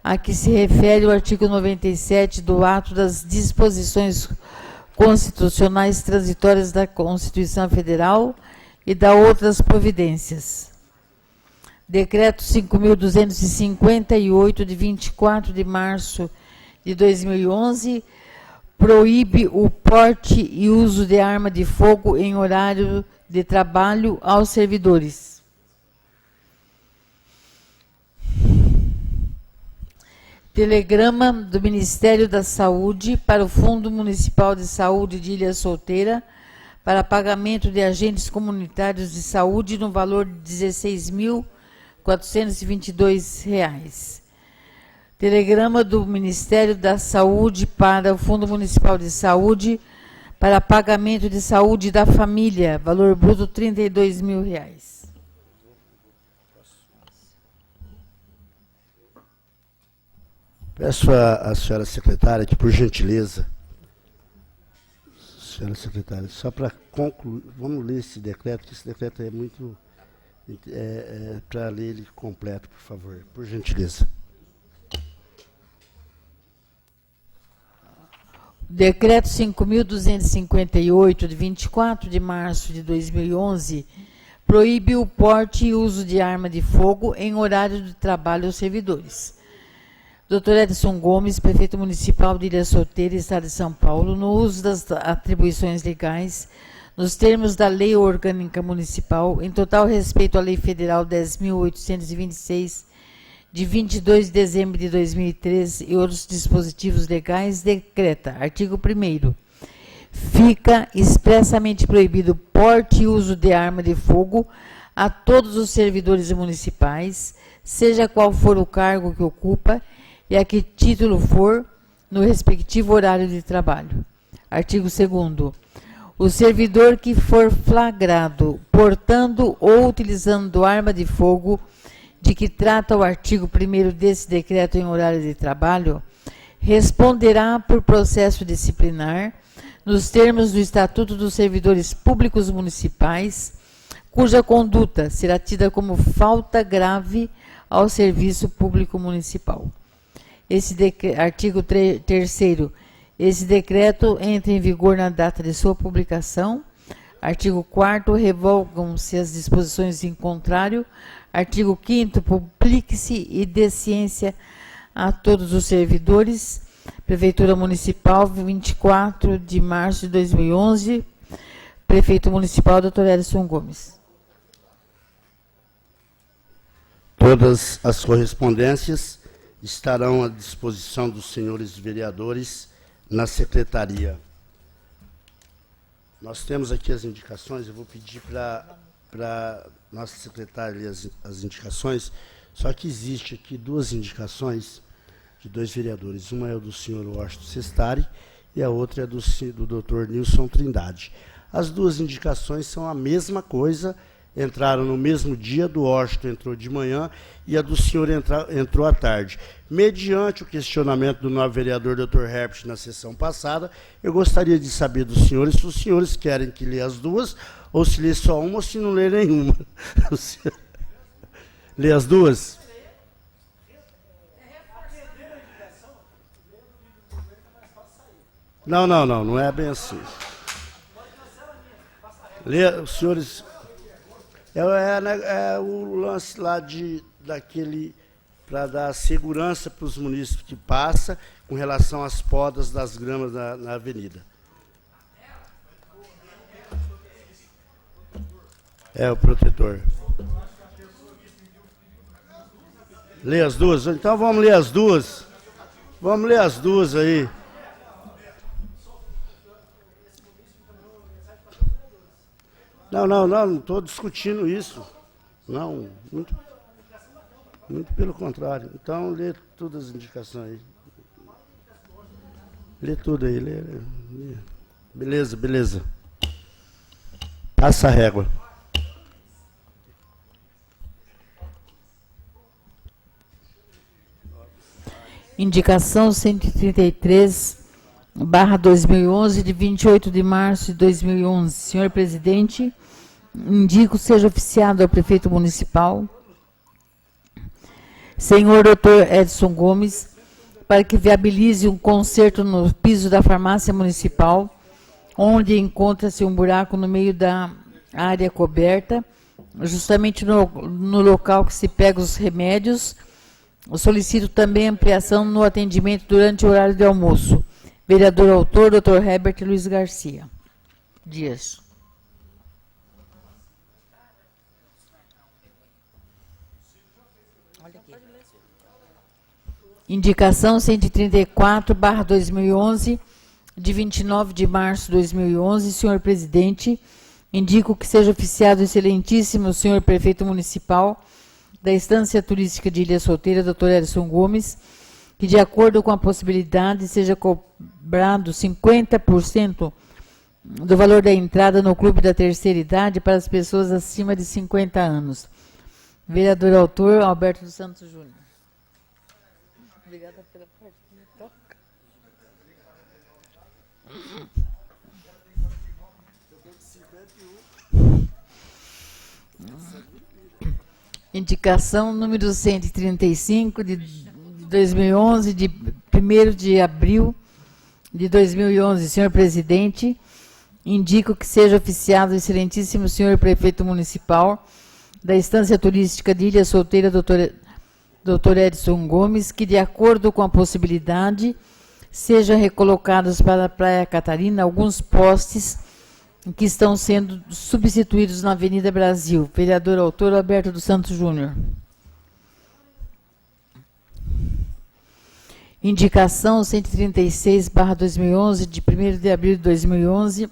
a que se refere o artigo 97 do ato das disposições constitucionais transitórias da Constituição Federal e da outras providências. Decreto 5.258, de 24 de março de 2011, proíbe o porte e uso de arma de fogo em horário de trabalho aos servidores. Telegrama do Ministério da Saúde para o Fundo Municipal de Saúde de Ilha Solteira para pagamento de agentes comunitários de saúde no valor de R$ 16.422. Telegrama do Ministério da Saúde para o Fundo Municipal de Saúde para pagamento de saúde da família, valor bruto R$ 32.000. Peço à senhora secretária que, por gentileza, senhora secretária, só para concluir, vamos ler esse decreto, que esse decreto é muito... para ler ele completo, por favor, por gentileza. Decreto 5.258, de 24 de março de 2011, proíbe o porte e uso de arma de fogo em horário de trabalho aos servidores. Dr. Edson Gomes, prefeito municipal de Ilha Solteira, Estado de São Paulo, no uso das atribuições legais, nos termos da Lei Orgânica Municipal, em total respeito à Lei Federal 10.826, de 22 de dezembro de 2013 e outros dispositivos legais, decreta, artigo 1º, fica expressamente proibido porte e uso de arma de fogo a todos os servidores municipais, seja qual for o cargo que ocupa e a que título for, no respectivo horário de trabalho. Artigo 2º. O servidor que for flagrado portando ou utilizando arma de fogo de que trata o artigo 1º desse decreto em horário de trabalho, responderá por processo disciplinar, nos termos do Estatuto dos Servidores Públicos Municipais, cuja conduta será tida como falta grave ao serviço público municipal. Artigo 3º. Esse decreto entra em vigor na data de sua publicação. Artigo 4º. Revogam-se as disposições em contrário. Artigo 5º. Publique-se e dê ciência a todos os servidores. Prefeitura Municipal, 24 de março de 2011. Prefeito Municipal, Dr. Edson Gomes. Todas as correspondências estarão à disposição dos senhores vereadores na secretaria. Nós temos aqui as indicações, eu vou pedir para nossa secretária ler as indicações, só que existe aqui duas indicações de dois vereadores. Uma é do senhor Washington Sestari e a outra é do doutor Nilson Trindade. As duas indicações são a mesma coisa, entraram no mesmo dia, do Washington entrou de manhã e a do senhor entrou à tarde. Mediante o questionamento do novo vereador Dr. Herbert na sessão passada, eu gostaria de saber dos senhores se os senhores querem que lê as duas, ou se lê só uma, ou se não lê nenhuma. Lê as duas? Não é bem assim. Lê, os senhores... É o lance lá daquele, para dar segurança para os munícipes que passam com relação às podas das gramas na avenida. É o protetor. Lê as duas? Então vamos ler as duas. Vamos ler as duas aí. Não estou discutindo isso. Não, muito pelo contrário. Então, lê todas as indicações aí. Lê tudo aí. Lê. Beleza. Passa a régua. Indicação 133/2011, de 28 de março de 2011. Senhor presidente, indico seja oficiado ao prefeito municipal, senhor Dr. Edson Gomes, para que viabilize um conserto no piso da farmácia municipal, onde encontra-se um buraco no meio da área coberta, justamente no local que se pega os remédios. Eu solicito também ampliação no atendimento durante o horário de almoço. Vereador autor, Dr. Herbert Luiz Garcia Dias. Indicação 134/2011, de 29 de março de 2011. Senhor presidente, indico que seja oficiado o excelentíssimo senhor prefeito municipal da Estância Turística de Ilha Solteira, Dr. Edson Gomes, que, de acordo com a possibilidade, seja cobrado 50% do valor da entrada no Clube da Terceira Idade para as pessoas acima de 50 anos. Vereador autor, Alberto dos Santos Júnior. Obrigada pela parte que me toca. Indicação número 135 de 2011, de 1º de abril de 2011. Senhor presidente, indico que seja oficiado o excelentíssimo senhor prefeito municipal da Estância Turística de Ilha Solteira, Dr. Edson Gomes, que, de acordo com a possibilidade, sejam recolocados para a Praia Catarina alguns postes que estão sendo substituídos na Avenida Brasil. Vereador autor, Alberto dos Santos Júnior. Indicação 136/2011, de 1º de abril de 2011.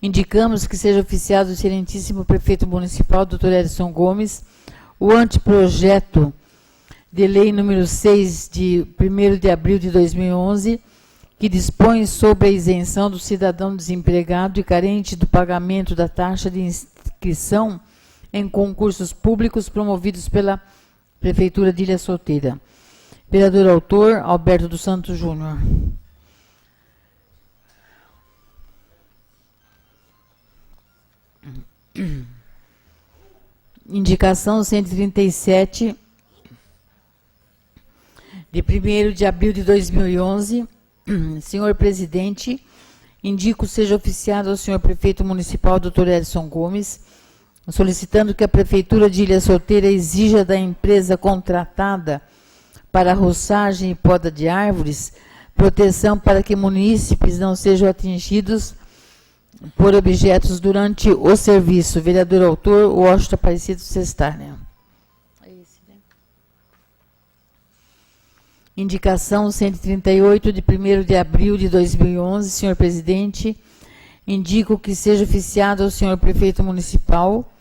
Indicamos que seja oficiado o excelentíssimo prefeito municipal, Dr. Edson Gomes, o anteprojeto de lei número 6, de 1º de abril de 2011, que dispõe sobre a isenção do cidadão desempregado e carente do pagamento da taxa de inscrição em concursos públicos promovidos pela Prefeitura de Ilha Solteira. Vereador autor, Alberto dos Santos Júnior. Indicação 137, de 1º de abril de 2011. Senhor presidente, indico seja oficiado ao senhor prefeito municipal, Dr. Edson Gomes, solicitando que a Prefeitura de Ilha Solteira exija da empresa contratada para roçagem e poda de árvores proteção para que munícipes não sejam atingidos por objetos durante o serviço. Vereador autor, Washington Aparecido Sestárnia. Indicação 138, de 1º de abril de 2011. Senhor presidente, indico que seja oficiado ao senhor prefeito municipal,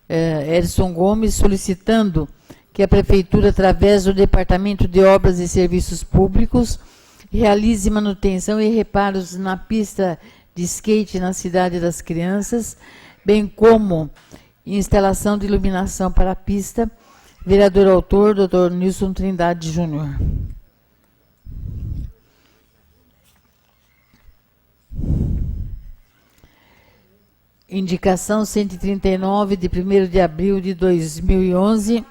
Edson Gomes, solicitando que a Prefeitura, através do Departamento de Obras e Serviços Públicos, realize manutenção e reparos na pista de skate na Cidade das Crianças, bem como instalação de iluminação para a pista. Vereador autor, Dr. Nilson Trindade Júnior. Indicação 139, de 1º de abril de 2011.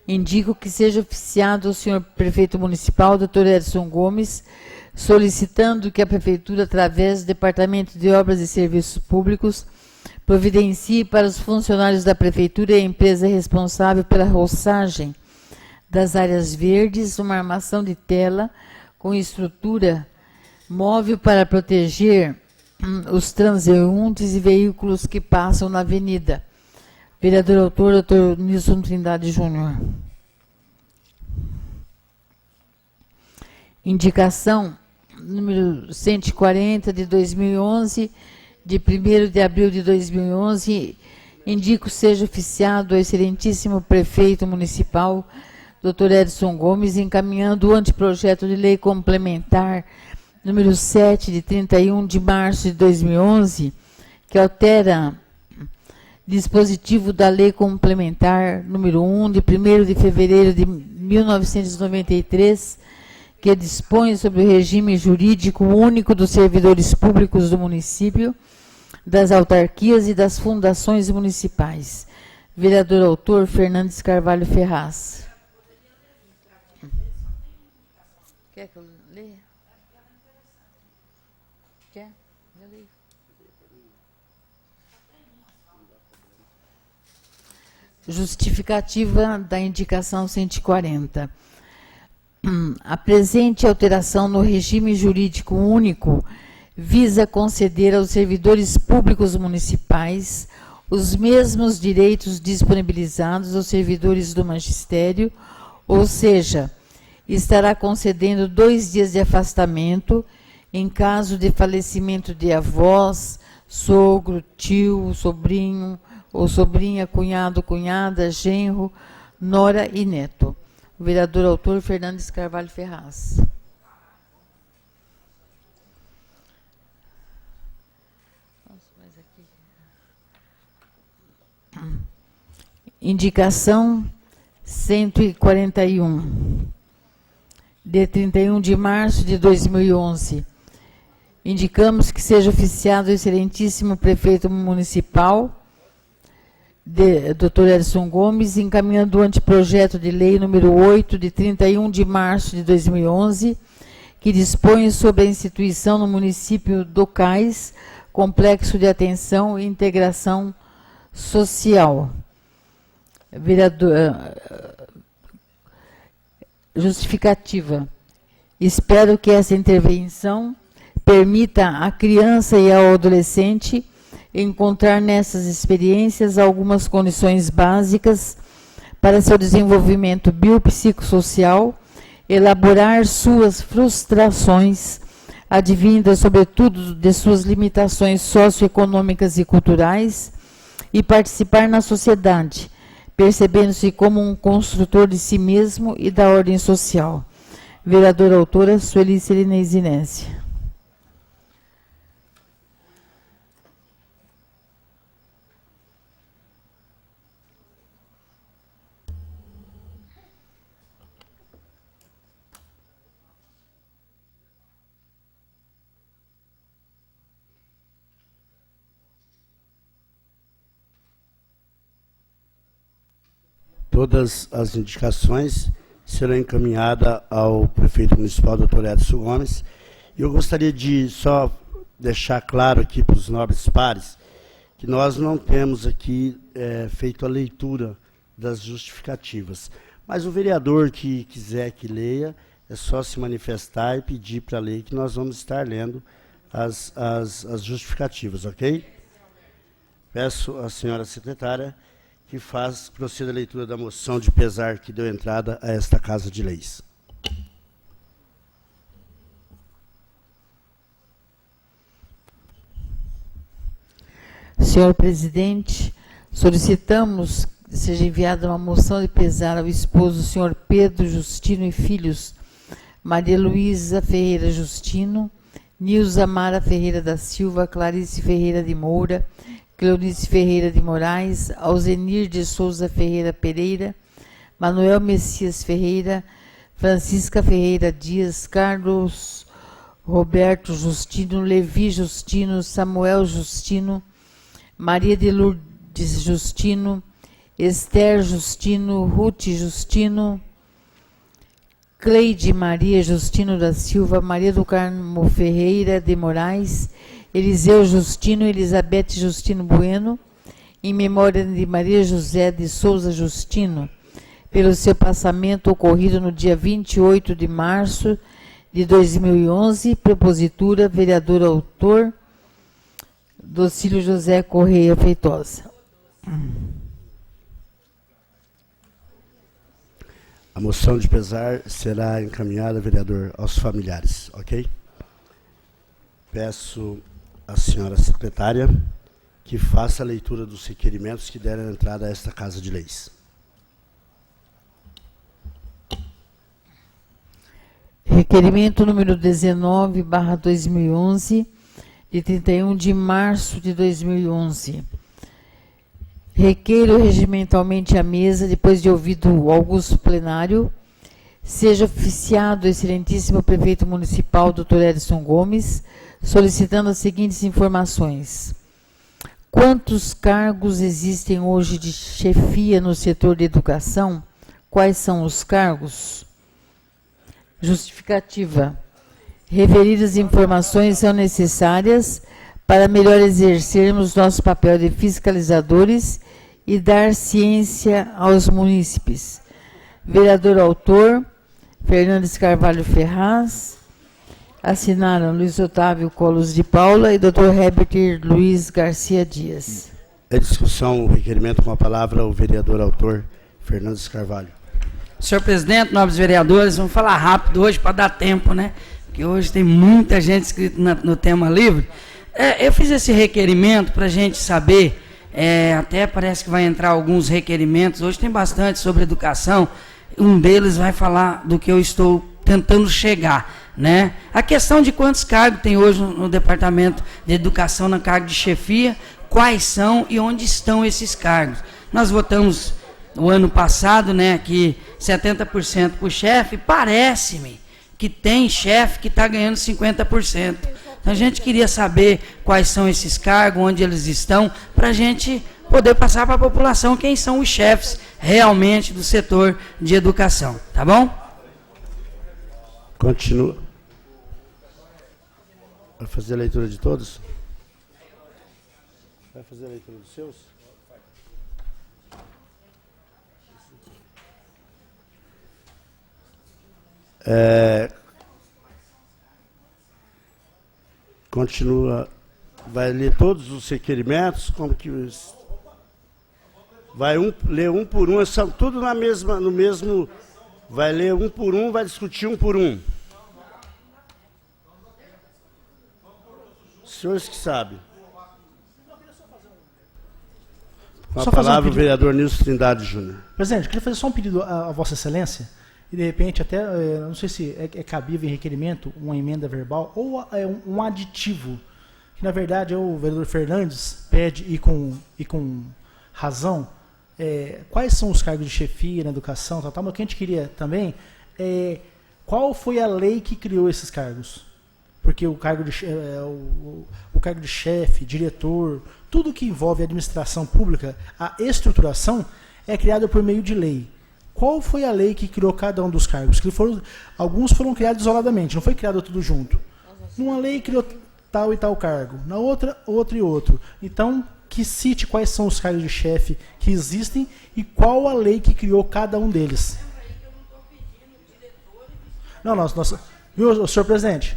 Indico que seja oficiado o senhor prefeito municipal, Dr. Edson Gomes, solicitando que a Prefeitura, através do Departamento de Obras e Serviços Públicos, providencie para os funcionários da Prefeitura e a empresa responsável pela roçagem das áreas verdes uma armação de tela com estrutura móvel para proteger os transeuntes e veículos que passam na avenida. Vereador autor, Dr. Nilson Trindade Júnior. Indicação número 140, de 2011, de 1º de abril de 2011, indico seja oficiado ao excelentíssimo prefeito municipal, Dr. Edson Gomes, encaminhando o anteprojeto de lei complementar número 7, de 31 de março de 2011, que altera dispositivo da lei complementar número 1, de 1º de fevereiro de 1993, que dispõe sobre o regime jurídico único dos servidores públicos do município, das autarquias e das fundações municipais. Vereador autor Fernandes Carvalho Ferraz. Quer que eu leia? Quer? Eu leio. Justificativa da indicação 140. A presente alteração no regime jurídico único visa conceder aos servidores públicos municipais os mesmos direitos disponibilizados aos servidores do magistério, ou seja, estará concedendo 2 dias de afastamento em caso de falecimento de avós, sogro, tio, sobrinho ou sobrinha, cunhado, cunhada, genro, nora e neto. O vereador autor Fernandes Carvalho Ferraz. Indicação 141, de 31 de março de 2011. Indicamos que seja oficiado o excelentíssimo prefeito municipal, Dr. Edson Gomes, encaminhando o anteprojeto de lei número 8, de 31 de março de 2011, que dispõe sobre a instituição no município do Cais, Complexo de Atenção e Integração Social. Vereador, justificativa. Espero que essa intervenção permita à criança e ao adolescente encontrar nessas experiências algumas condições básicas para seu desenvolvimento biopsicossocial, elaborar suas frustrações, advindas sobretudo de suas limitações socioeconômicas e culturais, e participar na sociedade, percebendo-se como um construtor de si mesmo e da ordem social. Vereadora autora Sueli Selinez Inésia. Todas as indicações serão encaminhadas ao prefeito municipal, doutor Edson Gomes. E eu gostaria de só deixar claro aqui para os nobres pares que nós não temos aqui feito a leitura das justificativas. Mas o vereador que quiser que leia, é só se manifestar e pedir para ler, que nós vamos estar lendo as justificativas, ok? Peço à senhora secretária que proceda a leitura da moção de pesar que deu entrada a esta Casa de Leis. Senhor presidente, solicitamos que seja enviada uma moção de pesar ao esposo senhor Pedro Justino e filhos, Maria Luísa Ferreira Justino, Nilza Mara Ferreira da Silva, Clarice Ferreira de Moura, Cleonice Ferreira de Moraes, Alzenir de Souza Ferreira Pereira, Manuel Messias Ferreira, Francisca Ferreira Dias, Carlos Roberto Justino, Levi Justino, Samuel Justino, Maria de Lourdes Justino, Esther Justino, Ruth Justino, Cleide Maria Justino da Silva, Maria do Carmo Ferreira de Moraes, Eliseu Justino, Elizabeth Justino Bueno, em memória de Maria José de Souza Justino, pelo seu passamento ocorrido no dia 28 de março de 2011, propositura, vereador autor, Docílio José Correia Feitosa. A moção de pesar será encaminhada, vereador, aos familiares, ok? Peço à senhora secretária que faça a leitura dos requerimentos que deram entrada a esta Casa de Leis. Requerimento número 19/2011, de 31 de março de 2011. Requeiro regimentalmente à mesa, depois de ouvido o Augusto Plenário, seja oficiado o excelentíssimo prefeito municipal, Dr. Edson Gomes, solicitando as seguintes informações. Quantos cargos existem hoje de chefia no setor de educação? Quais são os cargos? Justificativa. Referidas informações são necessárias para melhor exercermos nosso papel de fiscalizadores e dar ciência aos munícipes. Vereador autor, Fernandes Carvalho Ferraz. Assinaram Luiz Otávio Colos de Paula e Dr. Herbert Luiz Garcia Dias. Em discussão, o requerimento com a palavra o vereador autor, Fernandes Carvalho. Senhor presidente, nobres vereadores, vamos falar rápido hoje para dar tempo, né? Porque hoje tem muita gente inscrita no tema livre. Eu fiz esse requerimento para a gente saber, até parece que vai entrar alguns requerimentos, hoje tem bastante sobre educação, um deles vai falar do que eu estou tentando chegar, né? A questão de quantos cargos tem hoje no Departamento de Educação na cargo de chefia, quais são e onde estão esses cargos. Nós votamos o ano passado, né, que 70% para o chefe, parece-me que tem chefe que está ganhando 50%. Então a gente queria saber quais são esses cargos, onde eles estão, para a gente poder passar para a população quem são os chefes realmente do setor de educação, tá bom? Continua. Vai fazer a leitura de todos? Vai fazer a leitura dos seus? Continua. Vai ler todos os requerimentos, como que vai ler um por um, são tudo no mesmo. Vai ler um por um, vai discutir um por um. Os senhores que sabem. Com a palavra o vereador Nilson Trindade Júnior. Presidente, eu queria fazer só um pedido à Vossa Excelência, e de repente até, não sei se é cabível em requerimento, uma emenda verbal, ou um aditivo, que na verdade o vereador Fernandes pede, e com razão, quais são os cargos de chefia na educação, mas o que a gente queria também qual foi a lei que criou esses cargos? Porque o cargo de chefe, diretor, tudo que envolve administração pública, a estruturação é criada por meio de lei. Qual foi a lei que criou cada um dos cargos? Alguns foram criados isoladamente, não foi criado tudo junto. Numa lei criou tal e tal cargo, na outra, outro e outro. Então, que cite quais são os cargos de chefe que existem e qual a lei que criou cada um deles. Não, viu, senhor presidente?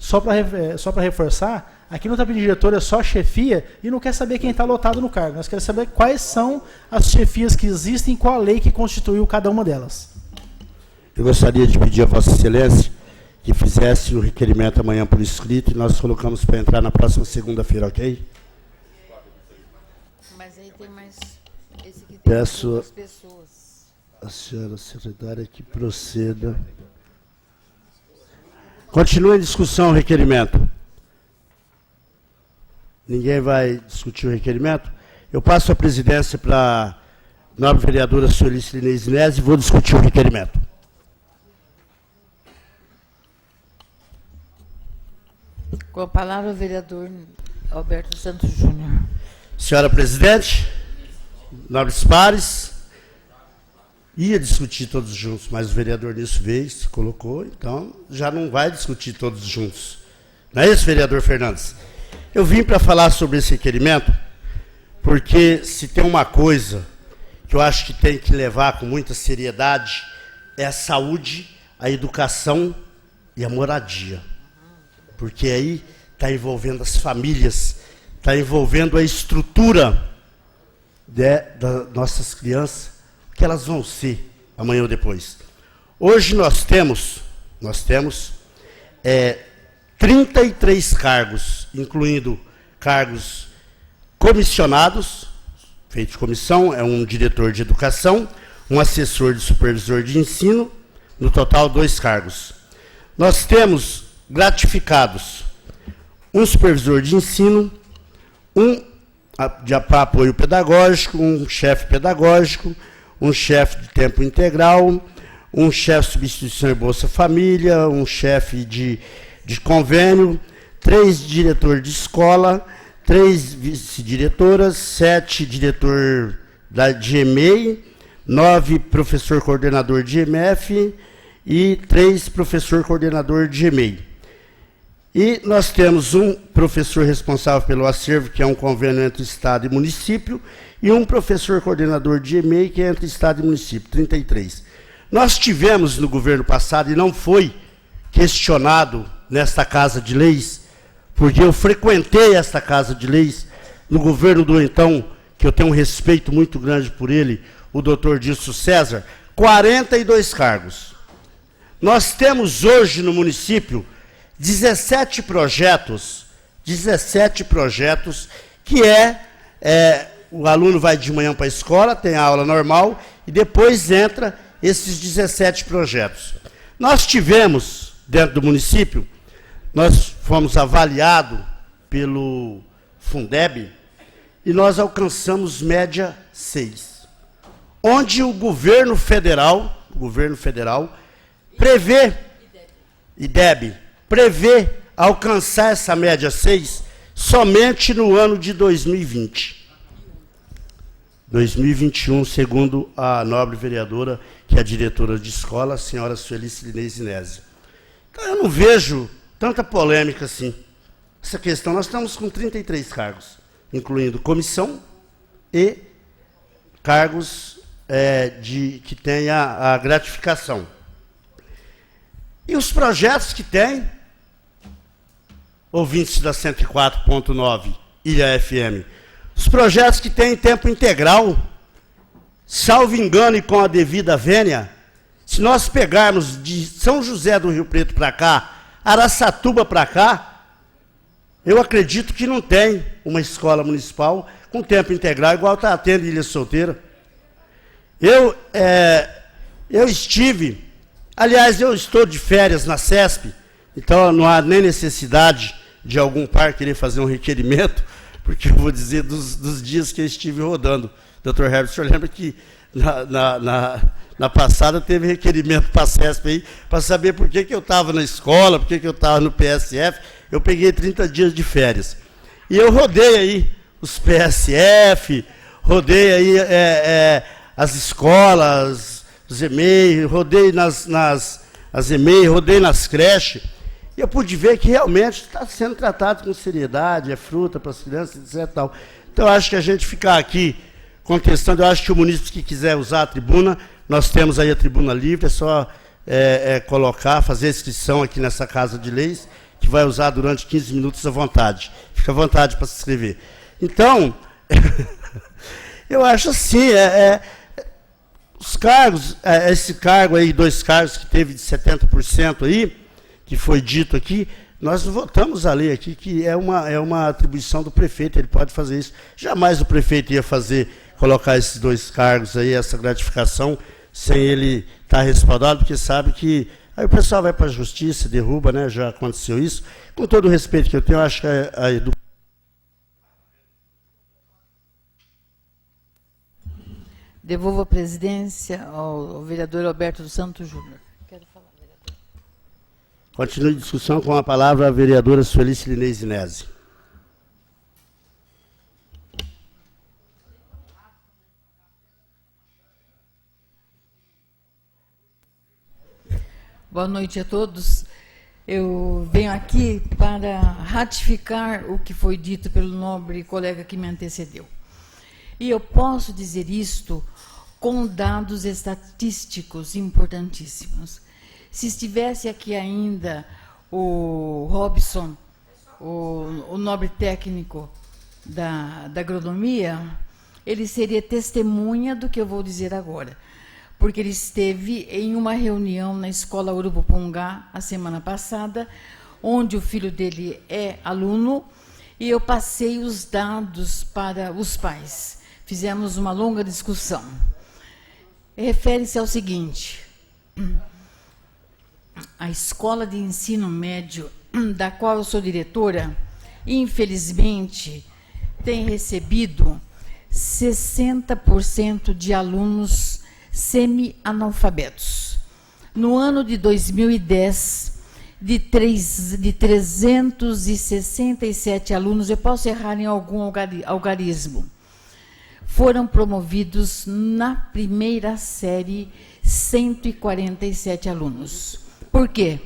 Só para reforçar, aqui não está pedindo diretor, é só chefia, e não quer saber quem está lotado no cargo. Nós queremos saber quais são as chefias que existem e qual a lei que constituiu cada uma delas. Eu gostaria de pedir a Vossa Excelência que fizesse o requerimento amanhã por escrito, e nós colocamos para entrar na próxima segunda-feira, ok? Mas aí tem mais... Esse aqui tem Peço duas pessoas. A senhora secretária que proceda. Continua em discussão o requerimento. Ninguém vai discutir o requerimento? Eu passo a presidência para a nobre vereadora senhorita Inês Inés e vou discutir o requerimento. Com a palavra o vereador Alberto Santos Júnior. Senhora presidente, nobres pares, ia discutir todos juntos, mas o vereador nisso veio, se colocou, então já não vai discutir todos juntos. Não é isso, vereador Fernandes? Eu vim para falar sobre esse requerimento, porque se tem uma coisa que eu acho que tem que levar com muita seriedade, é a saúde, a educação e a moradia. Porque aí está envolvendo as famílias, está envolvendo a estrutura das nossas crianças, que elas vão ser amanhã ou depois. Hoje nós temos 33 cargos, incluindo cargos comissionados, feito de comissão, é um diretor de educação, um assessor de supervisor de ensino, no total 2 cargos. Nós temos gratificados um supervisor de ensino, um de apoio pedagógico, um chefe pedagógico, um chefe de tempo integral, um chefe de substituição e Bolsa Família, um chefe de convênio, 3 diretores de escola, 3 vice-diretoras, 7 diretor de EMEI, 9 professor coordenador de EMF e 3 professor coordenador de EMEI. E nós temos um professor responsável pelo acervo, que é um convênio entre Estado e município, e um professor coordenador de EMEI, que é entre Estado e município, 33. Nós tivemos no governo passado, e não foi questionado nesta Casa de Leis, porque eu frequentei esta Casa de Leis no governo do então, que eu tenho um respeito muito grande por ele, o doutor Dilson César, 42 cargos. Nós temos hoje no município 17 projetos que o aluno vai de manhã para a escola, tem a aula normal, e depois entra esses 17 projetos. Nós tivemos, dentro do município, nós fomos avaliados pelo Fundeb, e nós alcançamos média 6. Onde o governo federal prevê, IDEB, prevê alcançar essa média 6 somente no ano de 2020. 2021, segundo a nobre vereadora, que é a diretora de escola, a senhora Sueli Silinês Inese. Então, eu não vejo tanta polêmica assim. Essa questão, nós estamos com 33 cargos, incluindo comissão e cargos que tem a gratificação. E os projetos que tem, ouvintes da 104.9, Ilha FM, os projetos que tem em tempo integral, salvo engano e com a devida vênia, se nós pegarmos de São José do Rio Preto para cá, Araçatuba para cá, eu acredito que não tem uma escola municipal com tempo integral igual está tendo em Ilha Solteira. Eu estive, aliás, eu estou de férias na CESP, então não há nem necessidade de algum par querer fazer um requerimento, porque eu vou dizer dos dias que eu estive rodando. Dr. Herbert, o senhor lembra que na passada teve requerimento para a CESP aí, para saber por que eu estava na escola, por que eu estava no PSF. Eu peguei 30 dias de férias. E eu rodei aí os PSF, rodei aí as escolas, os EMEI, rodei as EMEI, rodei nas creches, e eu pude ver que realmente está sendo tratado com seriedade, é fruta para as crianças, etc. Tal. Então, eu acho que a gente ficar aqui contestando, eu acho que o munícipe que quiser usar a tribuna, nós temos aí a tribuna livre, é só colocar, fazer a inscrição aqui nessa Casa de Leis, que vai usar durante 15 minutos à vontade. Fica à vontade para se inscrever. Então, eu acho assim, os cargos, esse cargo aí, 2 cargos que teve de 70% aí, que foi dito aqui, nós votamos a lei aqui, que é uma atribuição do prefeito, ele pode fazer isso. Jamais o prefeito ia colocar esses 2 cargos aí, essa gratificação, sem ele estar respaldado, porque sabe que aí o pessoal vai para a justiça, derruba, né? Já aconteceu isso. Com todo o respeito que eu tenho, eu acho que a educação. Devolvo a presidência ao vereador Alberto dos Santos Júnior. Quero falar, vereador. Continue a discussão com a palavra a vereadora Sueli Silinês Inese. Boa noite a todos. Eu venho aqui para ratificar o que foi dito pelo nobre colega que me antecedeu. E eu posso dizer isto com dados estatísticos importantíssimos. Se estivesse aqui ainda o Robson, o nobre técnico da agronomia, ele seria testemunha do que eu vou dizer agora. Porque ele esteve em uma reunião na Escola Urupupungá a semana passada, onde o filho dele é aluno, e eu passei os dados para os pais. Fizemos uma longa discussão. Refere-se ao seguinte: a escola de ensino médio, da qual eu sou diretora, infelizmente, tem recebido 60% de alunos semi-analfabetos. No ano de 2010, de 367 alunos, eu posso errar em algum algarismo, foram promovidos na primeira série 147 alunos. Por quê?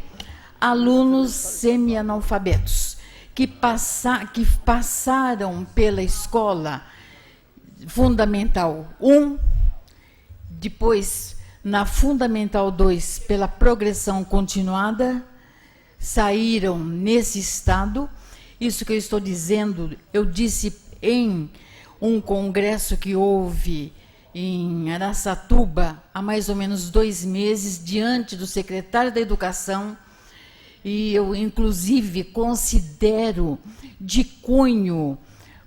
Alunos semi-analfabetos que passaram pela escola Fundamental 1, depois na Fundamental 2 pela progressão continuada, saíram nesse estado. Isso que eu estou dizendo, eu disse em um congresso que houve em Araçatuba há mais ou menos 2 meses, diante do secretário da Educação, e eu, inclusive, considero de cunho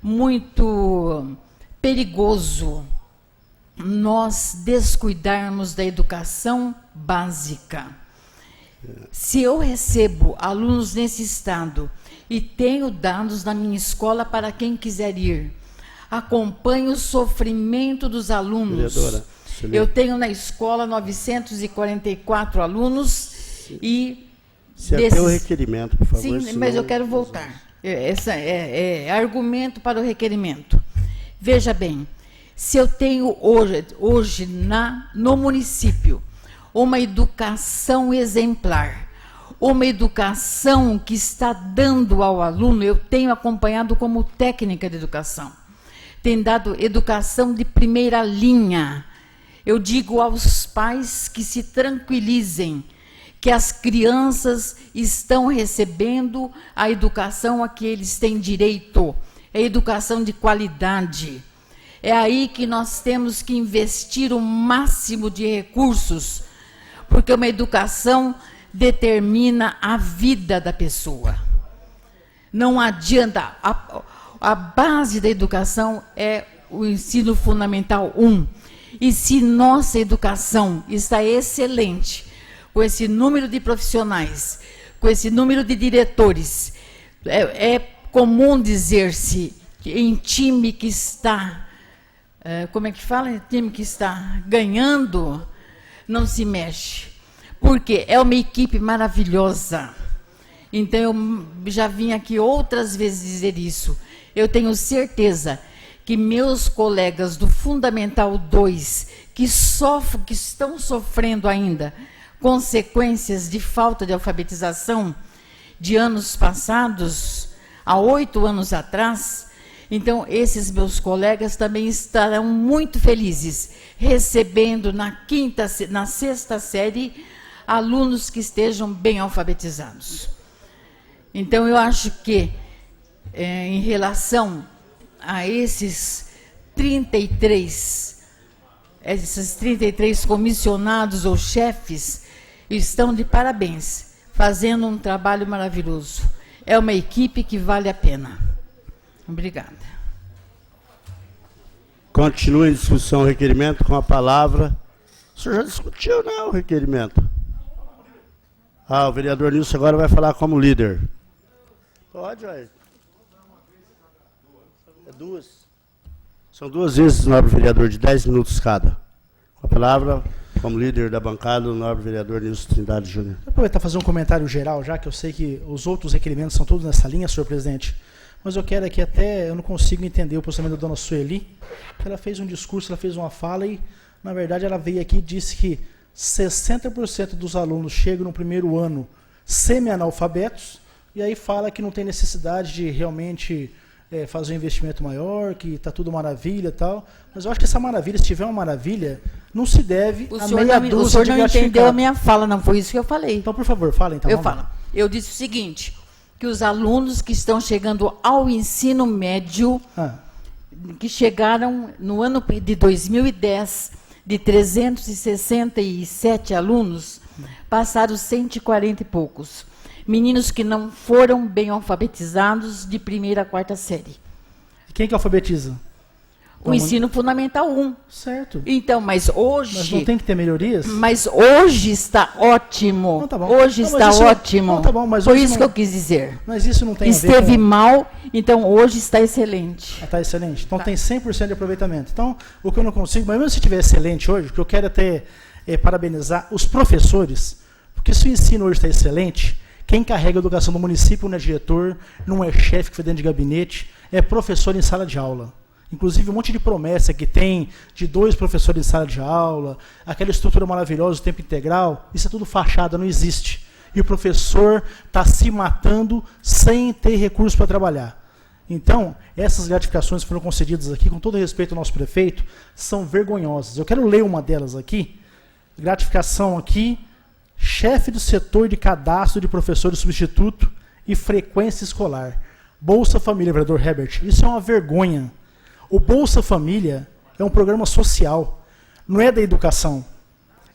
muito perigoso nós descuidarmos da educação básica. Se eu recebo alunos nesse estado e tenho dados na minha escola para quem quiser ir, acompanho o sofrimento dos alunos. Vereadora, eu tenho na escola 944 alunos e se até o requerimento, por favor. Sim, senão... mas eu quero voltar. Esse é argumento para o requerimento. Veja bem, se eu tenho hoje no município uma educação exemplar, uma educação que está dando ao aluno, eu tenho acompanhado como técnica de educação, tem dado educação de primeira linha. Eu digo aos pais que se tranquilizem, que as crianças estão recebendo a educação a que eles têm direito, é educação de qualidade. É aí que nós temos que investir o máximo de recursos, porque uma educação determina a vida da pessoa. Não adianta, a base da educação é o ensino fundamental 1. E se nossa educação está excelente, com esse número de profissionais, com esse número de diretores, é comum dizer-se que em time que está, como é que fala? Em time que está ganhando, não se mexe. Porque é uma equipe maravilhosa. Então, eu já vim aqui outras vezes dizer isso. Eu tenho certeza que meus colegas do Fundamental 2, que estão sofrendo ainda consequências de falta de alfabetização de anos passados, há 8 anos atrás, então esses meus colegas também estarão muito felizes, recebendo na 6ª série alunos que estejam bem alfabetizados. Então, eu acho que, em relação a esses 33 comissionados ou chefes, estão de parabéns, fazendo um trabalho maravilhoso. É uma equipe que vale a pena. Obrigada. Continua em discussão o requerimento com a palavra. O senhor já discutiu, né, o requerimento? O vereador Nilson agora vai falar como líder. Pode, ué. É 2. São 2 vezes o nobre vereador, de 10 minutos cada. Com a palavra, como líder da bancada, o nobre vereador Nilson Trindade Júnior. Vou aproveitar e fazer um comentário geral, já que eu sei que os outros requerimentos são todos nessa linha, senhor presidente. Mas eu quero aqui eu não consigo entender o posicionamento da dona Sueli. Ela fez um discurso, ela fez uma fala e, na verdade, ela veio aqui e disse que 60% dos alunos chegam no primeiro ano semi-analfabetos, e aí fala que não tem necessidade de realmente fazer um investimento maior, que está tudo maravilha e tal. Mas eu acho que essa maravilha, se tiver uma maravilha, não se deve a meia dúzia de O senhor não entendeu a minha fala, não foi isso que eu falei. Então, por favor, fala então. Eu disse o seguinte, que os alunos que estão chegando ao ensino médio, que chegaram no ano de 2010, de 367 alunos, passaram 140 e poucos. Meninos que não foram bem alfabetizados de 1ª a 4ª série. Quem que alfabetiza? O ensino fundamental 1. Certo. Então, mas hoje... Mas não tem que ter melhorias? Mas hoje está ótimo. Não, tá bom. Hoje está ótimo. Não, tá bom, mas foi isso que eu quis dizer. Mas isso não tem Esteve mal, então hoje está excelente. Está excelente. Então tem 100% de aproveitamento. Então, o que eu não consigo, mas mesmo se estiver excelente hoje, o que eu quero até parabenizar os professores, porque se o ensino hoje está excelente, Quem carrega a educação do município não é diretor, não é chefe que foi dentro de gabinete, é professor em sala de aula. Inclusive, um monte de promessa que tem de 2 professores em sala de aula, aquela estrutura maravilhosa, o tempo integral, isso é tudo fachada, não existe. E o professor está se matando sem ter recursos para trabalhar. Então, essas gratificações que foram concedidas aqui, com todo respeito ao nosso prefeito, são vergonhosas. Eu quero ler uma delas aqui. Gratificação aqui, chefe do setor de cadastro de professores substituto e frequência escolar. Bolsa Família, vereador Herbert. Isso é uma vergonha. O Bolsa Família é um programa social, não é da educação.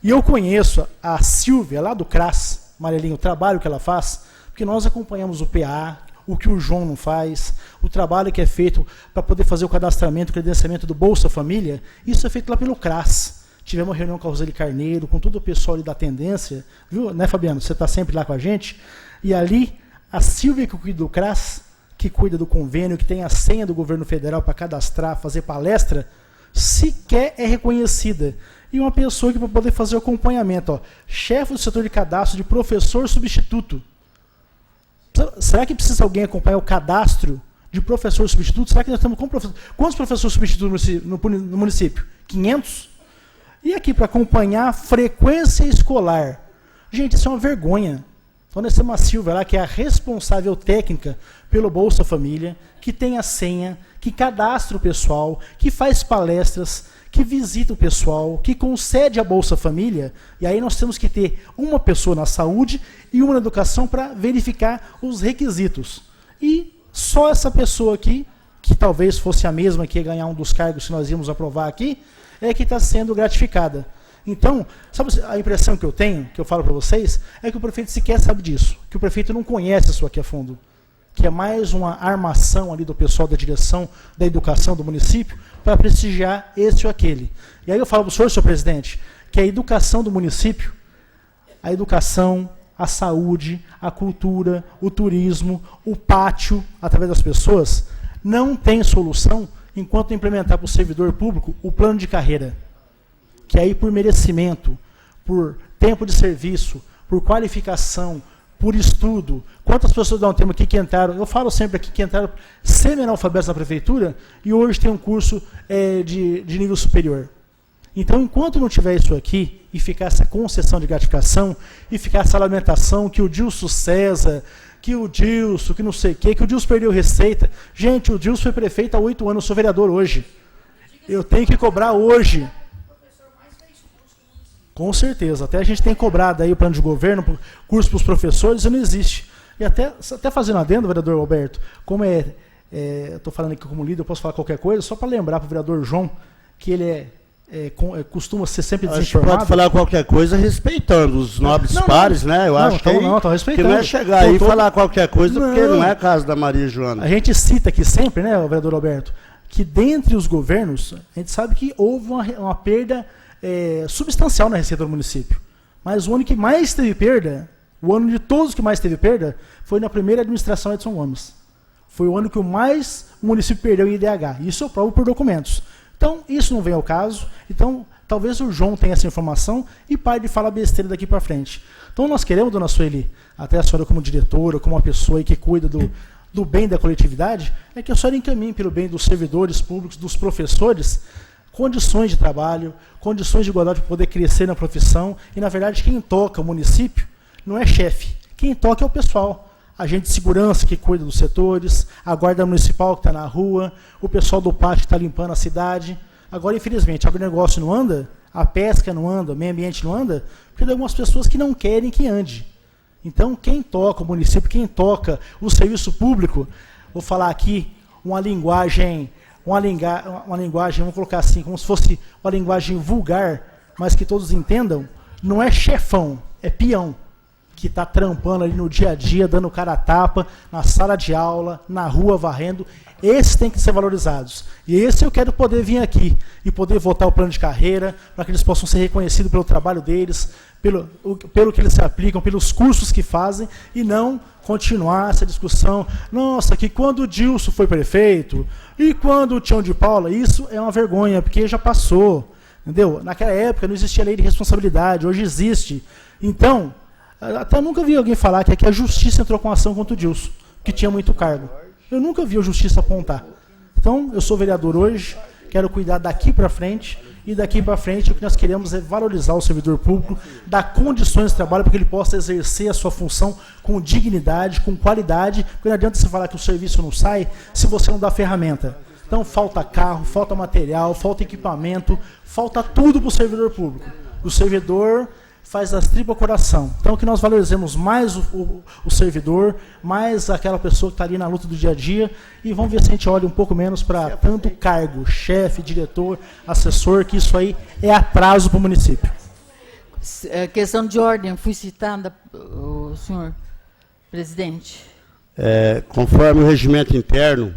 E eu conheço a Silvia, lá do CRAS, Amarelinho, o trabalho que ela faz, porque nós acompanhamos o PA, o que o João não faz, o trabalho que é feito para poder fazer o cadastramento, o credenciamento do Bolsa Família, isso é feito lá pelo CRAS. Tivemos uma reunião com a Roseli Carneiro, com todo o pessoal ali da tendência, viu, né, Fabiano? Você está sempre lá com a gente. E ali, a Silvia que cuida do CRAS, que cuida do convênio, que tem a senha do governo federal para cadastrar, fazer palestra, sequer é reconhecida. E uma pessoa que para poder fazer o acompanhamento, ó, chefe do setor de cadastro de professor substituto. Será que precisa alguém acompanhar o cadastro de professor substituto? Será que nós estamos com professor? Quantos professores substitutos no município? 500? E aqui para acompanhar a frequência escolar. Gente, isso é uma vergonha. Então nós temos a Silvia lá, que é a responsável técnica pelo Bolsa Família, que tem a senha, que cadastra o pessoal, que faz palestras, que visita o pessoal, que concede a Bolsa Família, e aí nós temos que ter uma pessoa na saúde e uma na educação para verificar os requisitos. E só essa pessoa aqui, que talvez fosse a mesma que ia ganhar um dos cargos que nós íamos aprovar aqui, é que está sendo gratificada. Então, sabe a impressão que eu tenho, que eu falo para vocês, é que o prefeito sequer sabe disso, que o prefeito não conhece isso aqui a fundo, que é mais uma armação ali do pessoal da direção da educação do município para prestigiar esse ou aquele. E aí eu falo para o senhor presidente, que a educação do município, a educação, a saúde, a cultura, o turismo, o pátio, através das pessoas, não tem solução enquanto implementar para o servidor público o plano de carreira. Que aí por merecimento, por tempo de serviço, por qualificação, por estudo. Quantas pessoas dá um tempo aqui que entraram, eu falo sempre aqui que entraram semi-analfabetos na prefeitura e hoje tem um curso de nível superior. Então, enquanto não tiver isso aqui, e ficar essa concessão de gratificação, e ficar essa lamentação que o Dilson César, que o Dilson, que não sei o quê, que o Dilson perdeu receita. Gente, o Dilson foi prefeito há 8 anos, eu sou vereador hoje. Eu tenho que cobrar hoje. Com certeza, até a gente tem cobrado aí o plano de governo, curso para os professores, e não existe. E até fazendo adendo, vereador Alberto, como estou falando aqui como líder, eu posso falar qualquer coisa, só para lembrar para o vereador João, que ele costuma ser sempre desinformado. Pode falar qualquer coisa respeitando os nobres pares, né? Eu acho que não é chegar aí e falar qualquer coisa, porque não é caso da Maria Joana. A gente cita aqui sempre, né, o vereador Alberto, que dentre os governos, a gente sabe que houve uma perda substancial na receita do município. Mas o ano que mais teve perda, o ano de todos que mais teve perda, foi na primeira administração Edson Gomes. Foi o ano que o município perdeu em IDH. Isso eu provo por documentos. Então, isso não vem ao caso. Então, talvez o João tenha essa informação e pare de falar besteira daqui para frente. Então, nós queremos, dona Sueli, até a senhora como diretora, como uma pessoa aí que cuida do bem da coletividade, é que a senhora encaminhe pelo bem dos servidores públicos, dos professores, condições de trabalho, condições de igualdade para poder crescer na profissão. E, na verdade, quem toca o município não é chefe. Quem toca é o pessoal. Agente de segurança que cuida dos setores, a guarda municipal que está na rua, o pessoal do pátio que está limpando a cidade. Agora, infelizmente, o agronegócio não anda, a pesca não anda, o meio ambiente não anda, porque tem algumas pessoas que não querem que ande. Então, quem toca o município, quem toca o serviço público, vou falar aqui uma linguagem, vamos colocar assim, como se fosse uma linguagem vulgar, mas que todos entendam, não é chefão, é peão, que está trampando ali no dia a dia, dando cara a tapa, na sala de aula, na rua, varrendo. Esses têm que ser valorizados. E esse eu quero poder vir aqui e poder votar o plano de carreira, para que eles possam ser reconhecidos pelo trabalho deles, pelo que eles se aplicam, pelos cursos que fazem, e não continuar essa discussão. Nossa, que quando o Dilson foi prefeito, e quando o Tião de Paula, isso é uma vergonha, porque já passou. Entendeu? Naquela época não existia lei de responsabilidade, hoje existe. Então, Até eu nunca vi alguém falar que aqui a justiça entrou com ação contra o Dilson, que tinha muito cargo. Eu nunca vi a justiça apontar. Então, eu sou vereador hoje, quero cuidar daqui para frente, e daqui para frente o que nós queremos é valorizar o servidor público, dar condições de trabalho para que ele possa exercer a sua função com dignidade, com qualidade, porque não adianta você falar que o serviço não sai se você não dá ferramenta. Então, falta carro, falta material, falta equipamento, falta tudo para o servidor público. O servidor faz das tripas coração. Então, que nós valorizemos mais o servidor, mais aquela pessoa que está ali na luta do dia a dia, e vamos ver se a gente olha um pouco menos para tanto cargo, chefe, diretor, assessor, que isso aí é atraso para o município. Questão de ordem, fui citada, o senhor presidente. Conforme o regimento interno,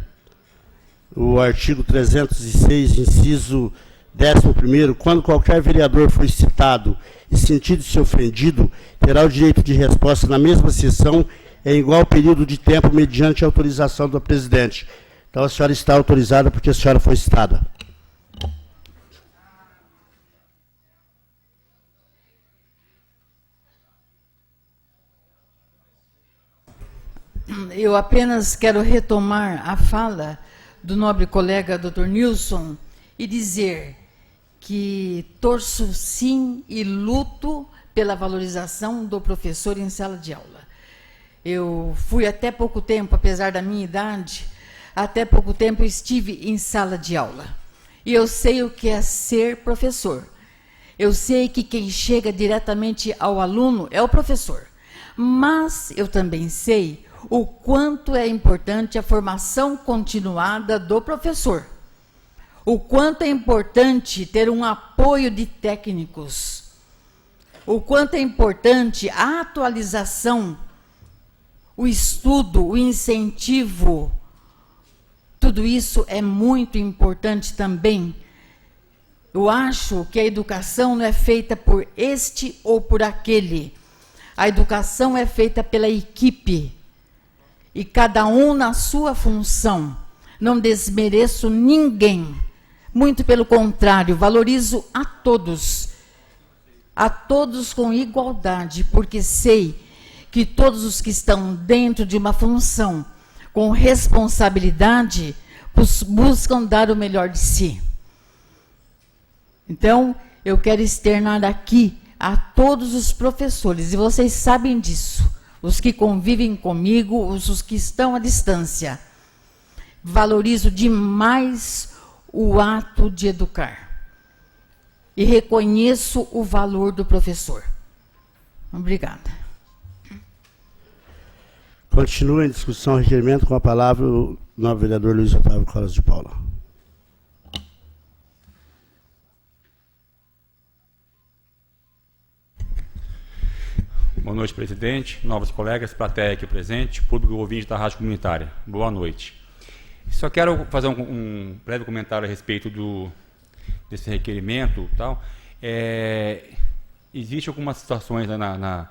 o artigo 306, inciso 11º, quando qualquer vereador for citado e sentido-se ofendido, terá o direito de resposta na mesma sessão em igual período de tempo, mediante autorização do presidente. Então, a senhora está autorizada porque a senhora foi citada. Eu apenas quero retomar a fala do nobre colega Dr. Nilson e dizer que torço sim e luto pela valorização do professor em sala de aula. Eu fui até pouco tempo, apesar da minha idade, até pouco tempo eu estive em sala de aula. E eu sei o que é ser professor. Eu sei que quem chega diretamente ao aluno é o professor. Mas eu também sei o quanto é importante a formação continuada do professor. O quanto é importante ter um apoio de técnicos. O quanto é importante a atualização, o estudo, o incentivo. Tudo isso é muito importante também. Eu acho que a educação não é feita por este ou por aquele. A educação é feita pela equipe. E cada um na sua função. Não desmereço ninguém. Muito pelo contrário, valorizo a todos com igualdade, porque sei que todos os que estão dentro de uma função com responsabilidade buscam dar o melhor de si. Então, eu quero externar aqui a todos os professores, e vocês sabem disso, os que convivem comigo, os que estão à distância. Valorizo demais o ato de educar. E reconheço o valor do professor. Obrigada. Continua em discussão o requerimento, com a palavra o novo vereador Luiz Otávio Coras de Paula. Boa noite, presidente, novos colegas, plateia aqui presente, público ouvinte da Rádio Comunitária. Boa noite. Só quero fazer um breve comentário a respeito desse requerimento. Tal. Existem algumas situações na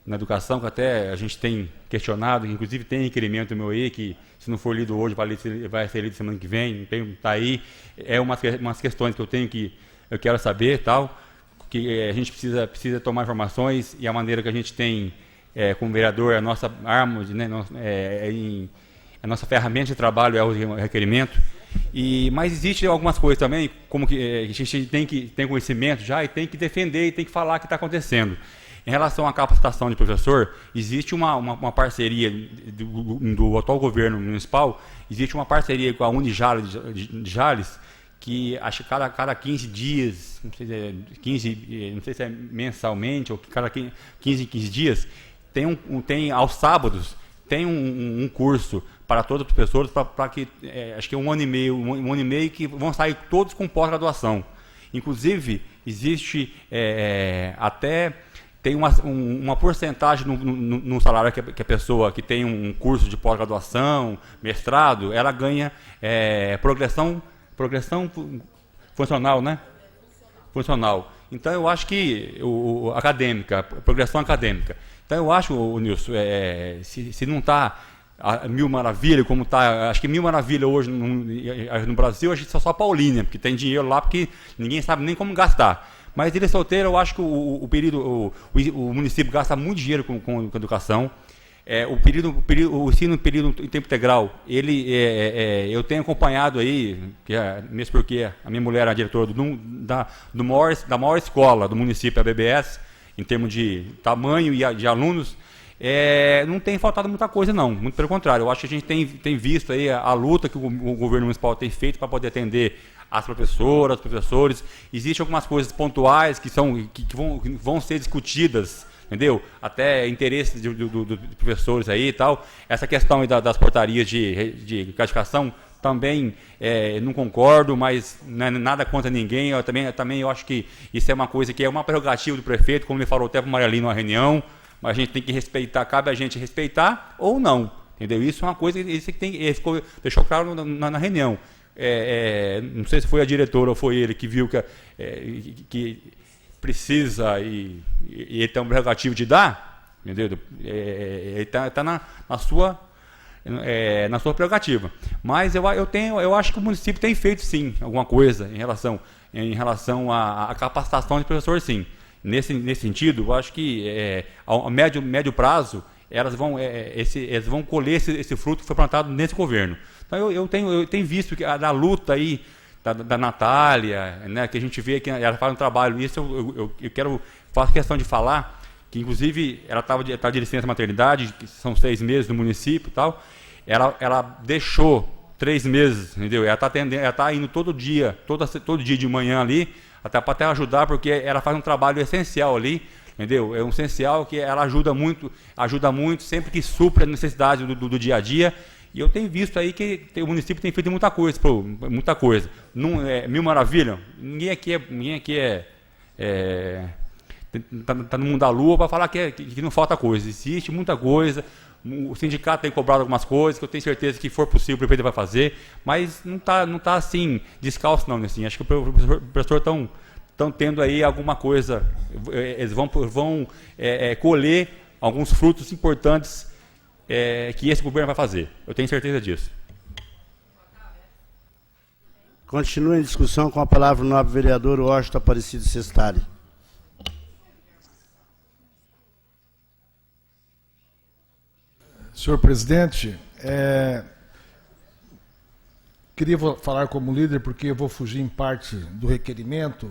educação que até a gente tem questionado, que inclusive tem requerimento meu aí, que se não for lido hoje vai ser lido semana que vem, está aí. Umas questões que eu quero saber, tal, que a gente precisa tomar informações, e a maneira que a gente tem, como vereador, a nossa arma, né, a nossa ferramenta de trabalho é o requerimento. Mas existem algumas coisas também, como que a gente tem que ter conhecimento já e tem que defender e tem que falar o que está acontecendo. Em relação à capacitação de professor, existe uma parceria do atual governo municipal, existe uma parceria com a Unijales de Jales, que acho que cada 15 dias, não sei se é mensalmente ou cada 15 dias, tem aos sábados, tem um curso para todos os professores, para que, acho que é um ano e meio, que vão sair todos com pós-graduação. Inclusive, existe até, tem uma porcentagem no salário que a pessoa que tem um curso de pós-graduação, mestrado, ela ganha progressão funcional, né? Funcional. Então, eu acho que progressão acadêmica. Então, eu acho, Nilson, se não está a Mil Maravilha, como está, acho que Mil Maravilha hoje no Brasil, a gente só Paulínia, porque tem dinheiro lá, porque ninguém sabe nem como gastar. Mas Ilha Solteira, eu acho que o município gasta muito dinheiro com educação. O ensino em período em tempo integral, eu tenho acompanhado aí, mesmo porque a minha mulher é a diretora da maior escola do município, a BBS, em termos de tamanho e de alunos. Não tem faltado muita coisa, não. Muito pelo contrário. Eu acho que a gente tem visto aí a luta que o governo municipal tem feito para poder atender as professoras, os professores. Existem algumas coisas pontuais que vão ser discutidas, entendeu? Até interesse dos professores aí e tal. Essa questão aí das portarias de classificação também não concordo, mas não é nada contra ninguém. Eu também acho que isso é uma coisa que é uma prerrogativa do prefeito, como ele falou até para o Marelino numa reunião. Mas a gente tem que respeitar, cabe a gente respeitar ou não, entendeu? Isso é uma coisa que deixou claro na reunião. Não sei se foi a diretora ou foi ele que viu que precisa e ele tem um prerrogativo de dar, entendeu? Ele está na sua prerrogativa. Mas eu acho que o município tem feito sim alguma coisa em relação à capacitação de professores, sim. Nesse sentido, eu acho que a médio prazo eles vão colher esse fruto que foi plantado nesse governo. Então eu tenho visto que a luta aí da Natália, né, que a gente vê que ela faz um trabalho, isso eu faço questão de falar, que inclusive ela está de licença maternidade, que são 6 meses no município e tal, ela deixou 3 meses, entendeu? Ela está indo todo dia de manhã ali, até para ajudar, porque ela faz um trabalho essencial ali, entendeu? É um essencial que ela ajuda muito sempre que supre a necessidade do dia a dia. E eu tenho visto aí que o município tem feito muita coisa. Não é Mil Maravilha, ninguém aqui tá no mundo da lua para falar que não falta coisa. Existe muita coisa. O sindicato tem cobrado algumas coisas que eu tenho certeza que, for possível, o prefeito vai fazer, mas não tá assim descalço não, assim. Acho que o professor estão tendo aí alguma coisa, eles vão colher alguns frutos importantes que esse governo vai fazer. Eu tenho certeza disso. Continua em discussão com a palavra o nobre vereador Washington Aparecido Sestari. Senhor presidente, queria falar como líder, porque eu vou fugir em parte do requerimento.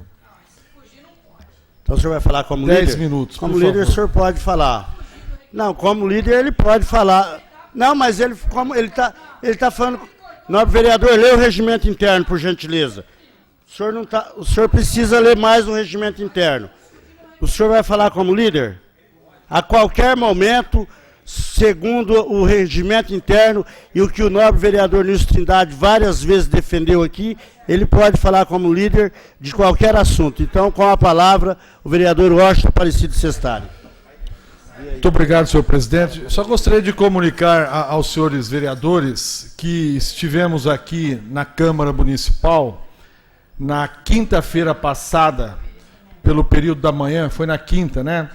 Então o senhor vai falar como líder? 10 minutos, como líder, o senhor pode falar. Não, como líder ele pode falar. Não, mas ele está falando. Nobre vereador, lê o regimento interno, por gentileza. O senhor precisa ler mais o regimento interno. O senhor vai falar como líder? A qualquer momento, segundo o regimento interno e o que o nobre vereador Nilson Trindade várias vezes defendeu aqui, ele pode falar como líder de qualquer assunto. Então, com a palavra, o vereador Washington Aparecido Sestari. Muito obrigado, senhor presidente. Só gostaria de comunicar aos senhores vereadores que estivemos aqui na Câmara Municipal na quinta-feira passada, pelo período da manhã, foi na quinta, né?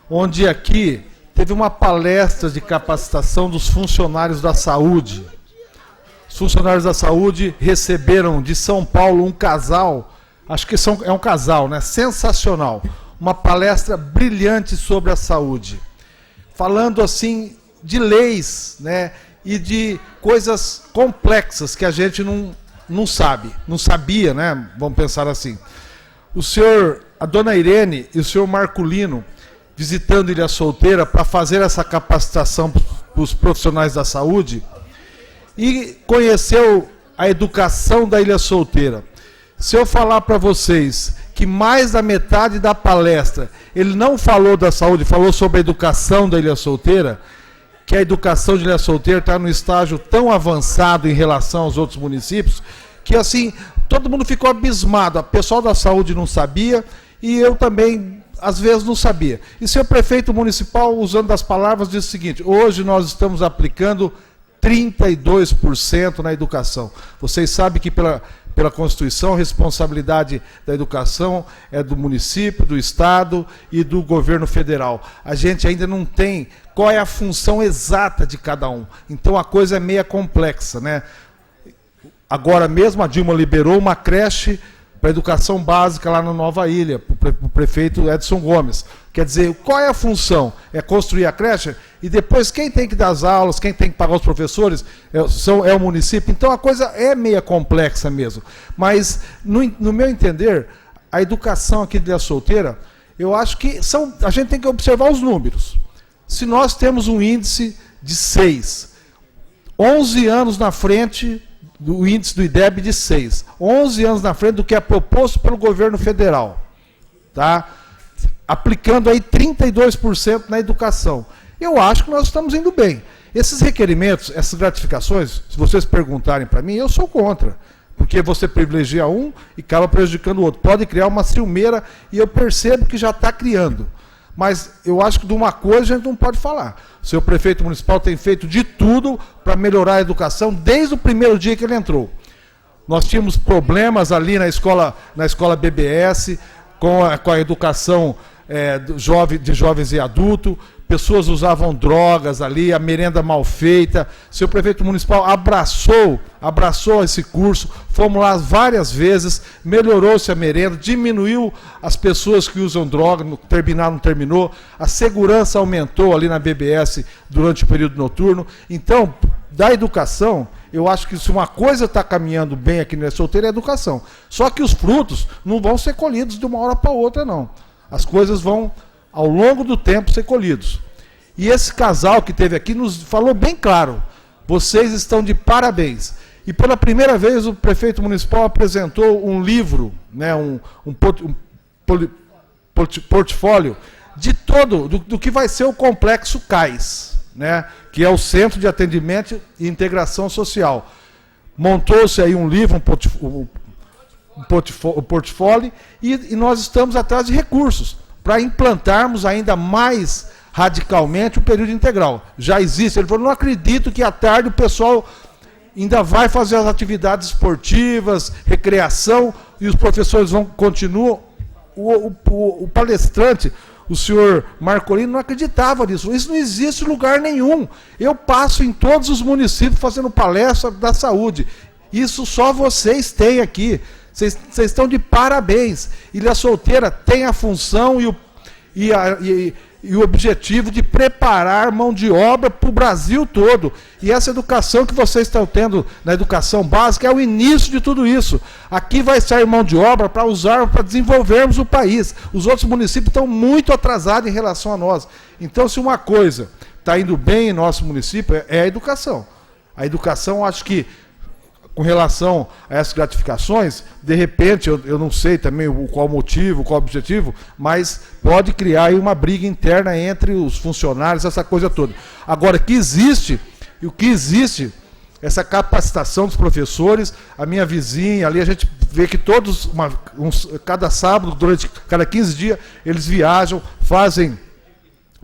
Onde aqui teve uma palestra de capacitação dos funcionários da saúde. Os funcionários da saúde receberam de São Paulo um casal, acho que é um casal, né? Sensacional. Uma palestra brilhante sobre a saúde. Falando assim de leis, né? E de coisas complexas que a gente não sabia, né? Vamos pensar assim. A dona Irene e o senhor Marculino visitando Ilha Solteira para fazer essa capacitação para os profissionais da saúde e conheceu a educação da Ilha Solteira. Se eu falar para vocês que mais da metade da palestra ele não falou da saúde, falou sobre a educação da Ilha Solteira, que a educação de Ilha Solteira está num estágio tão avançado em relação aos outros municípios, que assim, todo mundo ficou abismado. O pessoal da saúde não sabia e eu também às vezes não sabia. E seu prefeito municipal, usando as palavras, disse o seguinte: hoje nós estamos aplicando 32% na educação. Vocês sabem que pela Constituição, a responsabilidade da educação é do município, do Estado e do governo federal. A gente ainda não tem qual é a função exata de cada um. Então a coisa é meia complexa, né? Agora mesmo a Dilma liberou uma creche para educação básica lá na Nova Ilha, para o prefeito Edson Gomes. Quer dizer, qual é a função? É construir a creche e depois quem tem que dar as aulas, quem tem que pagar os professores é o município. Então a coisa é meia complexa mesmo. Mas, no meu entender, a educação aqui de Ilha Solteira, eu acho que a gente tem que observar os números. Se nós temos um índice de 6, 11 anos na frente do índice do IDEB de 6, 11 anos na frente do que é proposto pelo governo federal, tá? Aplicando aí 32% na educação. Eu acho que nós estamos indo bem. Esses requerimentos, essas gratificações, se vocês perguntarem para mim, eu sou contra. Porque você privilegia um e acaba prejudicando o outro. Pode criar uma ciumeira e eu percebo que já está criando. Mas eu acho que de uma coisa a gente não pode falar. O seu prefeito municipal tem feito de tudo para melhorar a educação desde o primeiro dia que ele entrou. Nós tínhamos problemas ali na escola BBS, com a educação de jovens e adultos, pessoas usavam drogas ali, a merenda mal feita. O seu prefeito municipal abraçou esse curso, fomos lá várias vezes, melhorou-se a merenda, diminuiu as pessoas que usam droga, não terminou, a segurança aumentou ali na BBS durante o período noturno. Então, da educação, eu acho que se uma coisa está caminhando bem aqui na Solteira é a educação. Só que os frutos não vão ser colhidos de uma hora para outra, não. As coisas vão, ao longo do tempo, ser colhidos. E esse casal que teve aqui nos falou bem claro, vocês estão de parabéns. E pela primeira vez o prefeito municipal apresentou um livro, né, um portfólio de do que vai ser o Complexo CAIS, né, que é o Centro de Atendimento e Integração Social. Montou-se aí um livro, um portfólio, e nós estamos atrás de recursos para implantarmos ainda mais radicalmente o período integral. Já existe. Ele falou, não acredito que à tarde o pessoal ainda vai fazer as atividades esportivas, recreação, e os professores continuam. O palestrante, o senhor Marcolino, não acreditava nisso. Isso não existe em lugar nenhum. Eu passo em todos os municípios fazendo palestra da saúde. Isso só vocês têm aqui. Vocês estão de parabéns. Ilha Solteira tem a função e o objetivo de preparar mão de obra para o Brasil todo. E essa educação que vocês estão tendo na educação básica é o início de tudo isso. Aqui vai sair mão de obra para usar, para desenvolvermos o país. Os outros municípios estão muito atrasados em relação a nós. Então, se uma coisa está indo bem em nosso município, é a educação. A educação, acho que, com relação a essas gratificações, de repente, eu não sei também qual motivo, qual objetivo, mas pode criar aí uma briga interna entre os funcionários, essa coisa toda. Agora, o que existe, essa capacitação dos professores, a minha vizinha ali, a gente vê que todos, cada sábado, durante cada 15 dias, eles viajam, fazem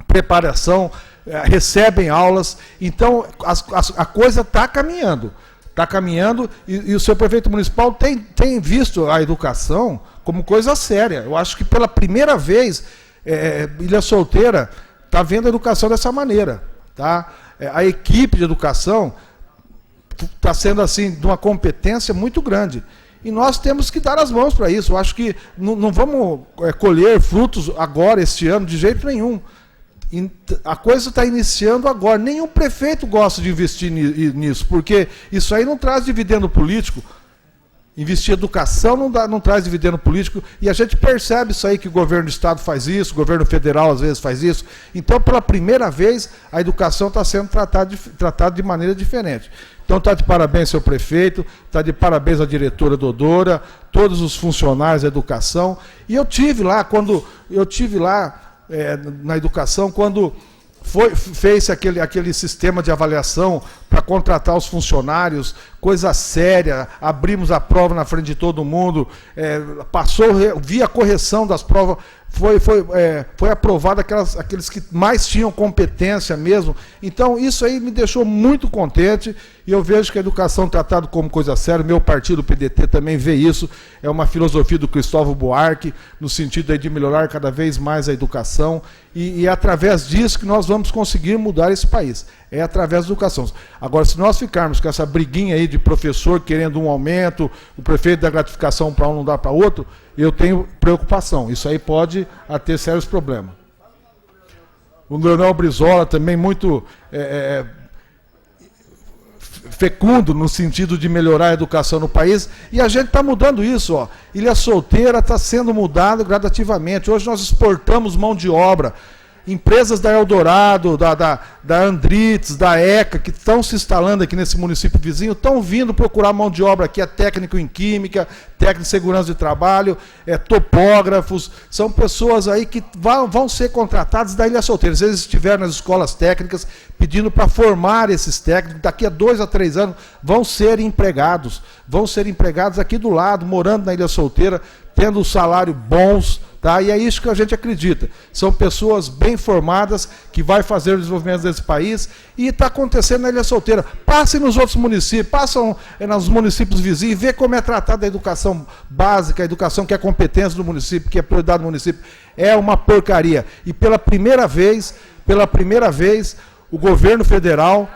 preparação, recebem aulas, então a coisa está caminhando. Está caminhando e o seu prefeito municipal tem visto a educação como coisa séria. Eu acho que pela primeira vez Ilha Solteira está vendo a educação dessa maneira. Tá? A equipe de educação está sendo assim de uma competência muito grande. E nós temos que dar as mãos para isso. Eu acho que não vamos colher frutos agora, este ano, de jeito nenhum. A coisa está iniciando agora. Nenhum prefeito gosta de investir nisso, porque isso aí não traz dividendo político. Investir em educação não traz dividendo político, e a gente percebe isso aí, que o governo do Estado faz isso, o governo federal às vezes faz isso. Então, pela primeira vez, a educação está sendo tratada de maneira diferente. Então, está de parabéns, seu prefeito, está de parabéns a diretora Dodora, todos os funcionários da educação. E eu tive lá, na educação, quando fez aquele sistema de avaliação para contratar os funcionários, coisa séria, abrimos a prova na frente de todo mundo, vi a correção das provas, foi aprovado aqueles que mais tinham competência mesmo. Então, isso aí me deixou muito contente, e eu vejo que a educação tratada como coisa séria, meu partido, o PDT, também vê isso, é uma filosofia do Cristóvão Buarque, no sentido aí de melhorar cada vez mais a educação, e é através disso que nós vamos conseguir mudar esse país, é através da educação. Agora, se nós ficarmos com essa briguinha aí de professor querendo um aumento, o prefeito dá gratificação para um, não dá para outro, eu tenho preocupação. Isso aí pode ter sérios problemas. O Leonel Brizola também muito fecundo no sentido de melhorar a educação no país, e a gente está mudando isso. Ó. Ilha Solteira está sendo mudado gradativamente. Hoje nós exportamos mão de obra. Empresas da Eldorado, da Andritz, da ECA, que estão se instalando aqui nesse município vizinho, estão vindo procurar mão de obra aqui, é técnico em química, técnico em segurança de trabalho, topógrafos, são pessoas aí que vão ser contratadas da Ilha Solteira. Eles estiveram nas escolas técnicas pedindo para formar esses técnicos, daqui a 2 a 3 anos vão ser empregados aqui do lado, morando na Ilha Solteira, tendo um salário bons. Tá? E é isso que a gente acredita. São pessoas bem formadas que vai fazer o desenvolvimento desse país, e está acontecendo na Ilha Solteira. Passem nos outros municípios, passam nos municípios vizinhos, vê como é tratada a educação básica, a educação que é competência do município, que é prioridade do município. É uma porcaria. E pela primeira vez, o governo federal,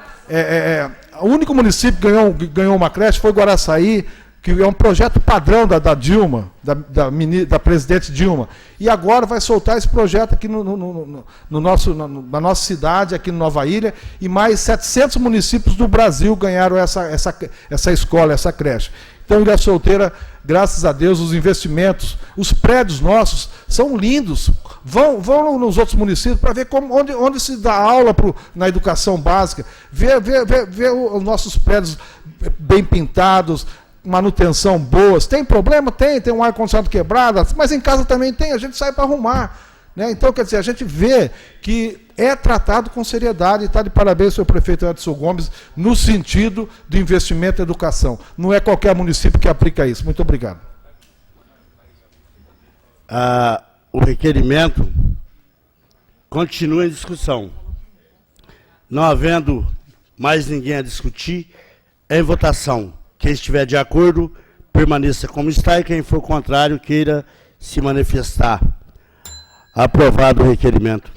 o único município que ganhou uma creche foi Guaraçaí, que é um projeto padrão da Dilma, da presidente Dilma. E agora vai soltar esse projeto aqui na nossa cidade, aqui no Nova Ilha, e mais 700 municípios do Brasil ganharam essa escola, essa creche. Então, Ilha Solteira, graças a Deus, os investimentos, os prédios nossos são lindos. Vão nos outros municípios para ver onde se dá aula na educação básica, ver os nossos prédios bem pintados, manutenção boas. Tem problema? Tem um ar-condicionado quebrado, mas em casa também tem, a gente sai para arrumar. Né? Então, quer dizer, a gente vê que é tratado com seriedade, e está de parabéns, senhor prefeito Edson Gomes, no sentido do investimento em educação. Não é qualquer município que aplica isso. Muito obrigado. O requerimento continua em discussão. Não havendo mais ninguém a discutir, é em votação. Quem estiver de acordo, permaneça como está, e quem for contrário, queira se manifestar. Aprovado o requerimento.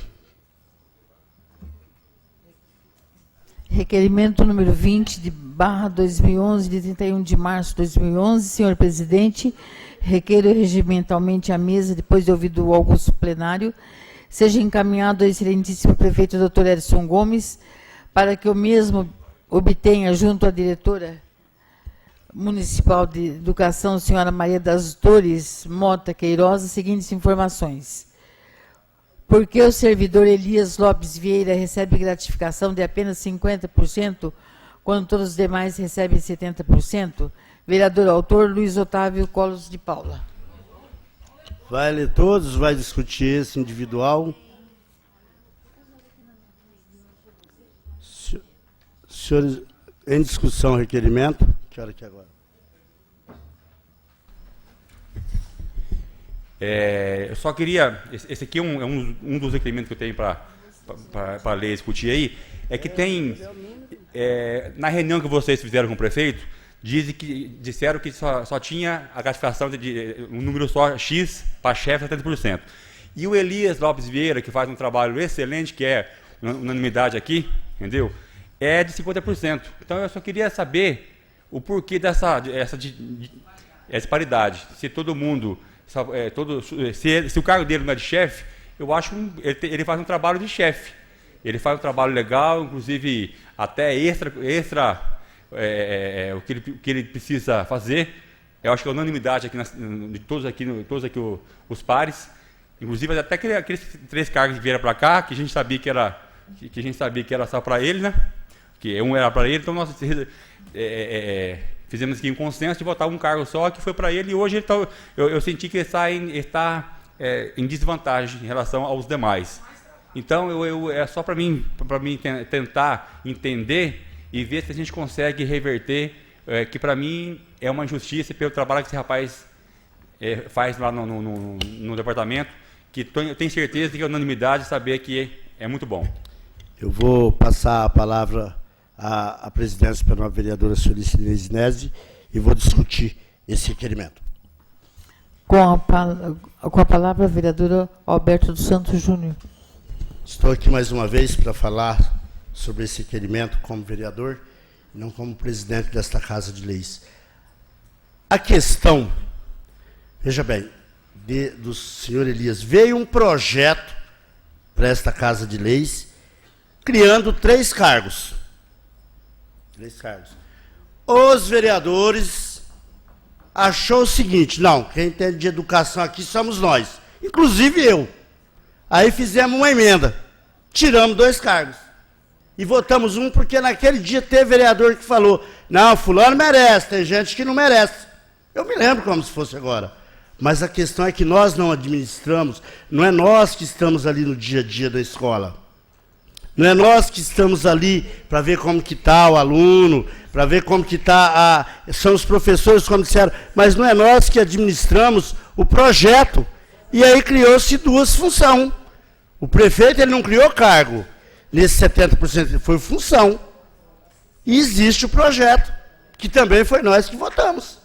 Requerimento número 20, /2011, de 31 de março de 2011. Senhor presidente, requeiro regimentalmente à mesa, depois de ouvido o Augusto Plenário, seja encaminhado ao excelentíssimo prefeito Dr. Edson Gomes, para que o mesmo obtenha, junto à diretora municipal de educação, senhora Maria das Dores Mota Queiroz, as seguintes informações. Porque o servidor Elias Lopes Vieira recebe gratificação de apenas 50%, quando todos os demais recebem 70%? Vereador autor Luiz Otávio Colos de Paula. Vai ler todos, vai discutir esse individual. Senhores, em discussão, requerimento. Que hora que é agora? Eu só queria... Esse aqui é um dos requerimentos que eu tenho para ler e discutir aí. É que tem... na reunião que vocês fizeram com o prefeito, disseram que só tinha a gratificação de um número só X para chefe, 70%. E o Elias Lopes Vieira, que faz um trabalho excelente, que é unanimidade aqui, entendeu? É de 50%. Então eu só queria saber o porquê dessa disparidade. Se todo mundo... Se o cargo dele não é de chefe, eu acho que ele faz um trabalho de chefe. Ele faz um trabalho legal, inclusive até extra o que ele precisa fazer. Eu acho que é unanimidade aqui de todos aqui os pares. Inclusive até aqueles 3 cargos que vieram para cá, que a gente sabia que era só para ele, né? Que um era para ele, então nós fizemos aqui um consenso de votar um cargo só, que foi para ele, e hoje eu senti que ele está em desvantagem em relação aos demais. Então, é só para mim tentar entender e ver se a gente consegue reverter, que para mim é uma injustiça pelo trabalho que esse rapaz faz lá no departamento, que eu tenho certeza de que a unanimidade saber que é muito bom. Eu vou passar a palavra à presidência para a nova vereadora senhora Inês Nese e vou discutir esse requerimento. Com a palavra, a vereadora Alberto dos Santos Júnior. Estou aqui mais uma vez para falar sobre esse requerimento como vereador, e não como presidente desta Casa de Leis. A questão, veja bem, do senhor Elias, veio um projeto para esta Casa de Leis, criando 3 cargos. 3 cargos. Os vereadores achou o seguinte, não, quem entende de educação aqui somos nós, inclusive eu. Aí fizemos uma emenda, tiramos 2 cargos. E votamos um porque naquele dia teve vereador que falou, não, fulano merece, tem gente que não merece. Eu me lembro como se fosse agora. Mas a questão é que nós não administramos, não é nós que estamos ali no dia a dia da escola. Não é nós que estamos ali para ver como que está o aluno, para ver como que está são os professores, como disseram, mas não é nós que administramos o projeto. E aí criou-se 2 funções. O prefeito ele não criou cargo, nesse 70% foi função. E existe o projeto, que também foi nós que votamos.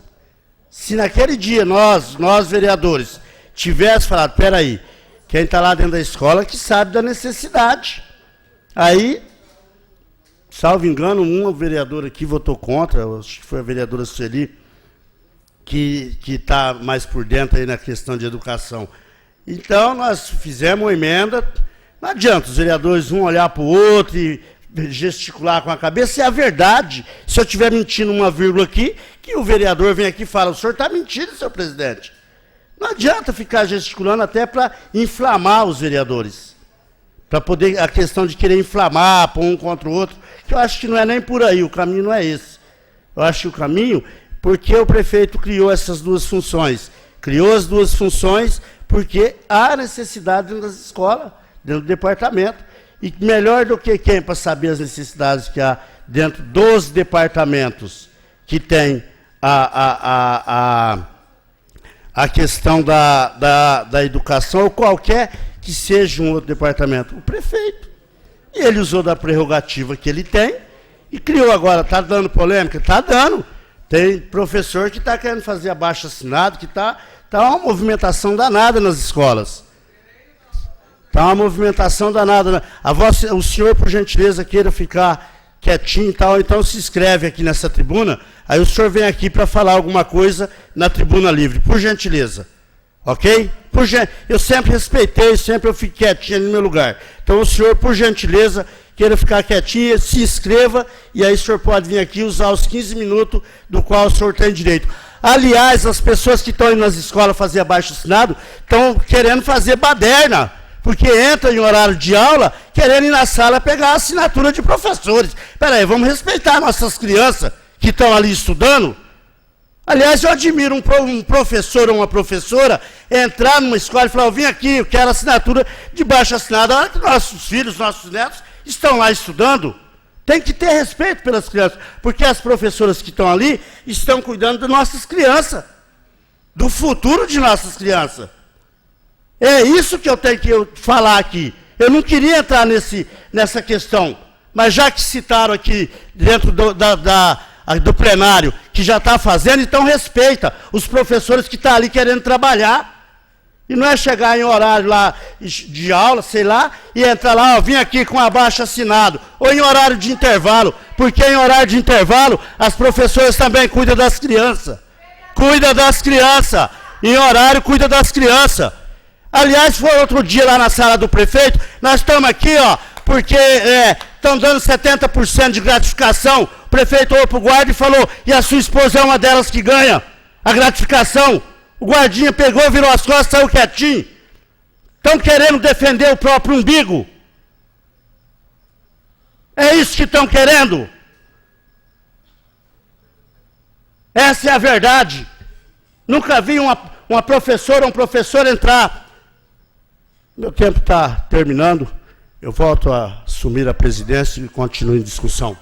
Se naquele dia nós vereadores, tivéssemos falado, espera aí, quem está lá dentro da escola que sabe da necessidade. Aí, salvo engano, uma vereadora aqui votou contra, acho que foi a vereadora Sueli, que está mais por dentro aí na questão de educação. Então, nós fizemos uma emenda, não adianta os vereadores um olhar para o outro e gesticular com a cabeça, é a verdade. Se eu estiver mentindo uma vírgula aqui, que o vereador vem aqui e fala, o senhor está mentindo, senhor presidente. Não adianta ficar gesticulando até para inflamar os vereadores. Para poder, a questão de querer inflamar, pôr um contra o outro, que eu acho que não é nem por aí, o caminho não é esse. Eu acho que o caminho, porque o prefeito criou essas 2 funções. Criou as 2 funções porque há necessidade dentro das escolas, dentro do departamento. E melhor do que quem para saber as necessidades que há dentro dos departamentos que tem a questão da educação ou qualquer que seja um outro departamento, o prefeito. E ele usou da prerrogativa que ele tem e criou agora, está dando polêmica? Está dando. Tem professor que está querendo fazer abaixo-assinado, que está uma movimentação danada nas escolas. Está uma movimentação danada. O senhor, por gentileza, queira ficar quietinho e tal, então se inscreve aqui nessa tribuna, aí o senhor vem aqui para falar alguma coisa na tribuna livre, por gentileza. Ok? Eu sempre respeitei, sempre eu fico quietinho no meu lugar. Então o senhor, por gentileza, queira ficar quietinho, se inscreva, e aí o senhor pode vir aqui usar os 15 minutos do qual o senhor tem direito. Aliás, as pessoas que estão indo nas escolas fazer abaixo-assinado estão querendo fazer baderna, porque entra em horário de aula querendo ir na sala pegar a assinatura de professores. Espera aí, vamos respeitar nossas crianças que estão ali estudando. Aliás, eu admiro um professor ou uma professora entrar numa escola e falar, eu vim aqui, eu quero assinatura de baixo assinado. A hora que nossos filhos, nossos netos estão lá estudando, tem que ter respeito pelas crianças, porque as professoras que estão ali estão cuidando de nossas crianças, do futuro de nossas crianças. É isso que eu tenho que falar aqui. Eu não queria entrar nessa questão, mas já que citaram aqui dentro do plenário, que já está fazendo, então respeita os professores que estão ali querendo trabalhar. E não é chegar em horário lá de aula, sei lá, e entrar lá, ó, vim aqui com abaixo-assinado, ou em horário de intervalo, porque em horário de intervalo as professoras também cuidam das crianças. Cuida das crianças. Em horário, cuida das crianças. Aliás, foi outro dia lá na sala do prefeito, nós estamos aqui, ó, porque estão dando 70% de gratificação. O prefeito olhou para o guarda e falou, e a sua esposa é uma delas que ganha a gratificação. O guardinha pegou, virou as costas, saiu quietinho. Estão querendo defender o próprio umbigo. É isso que estão querendo. Essa é a verdade. Nunca vi uma professora ou um professor entrar. Meu tempo está terminando. Eu volto a assumir a presidência e continuo em discussão.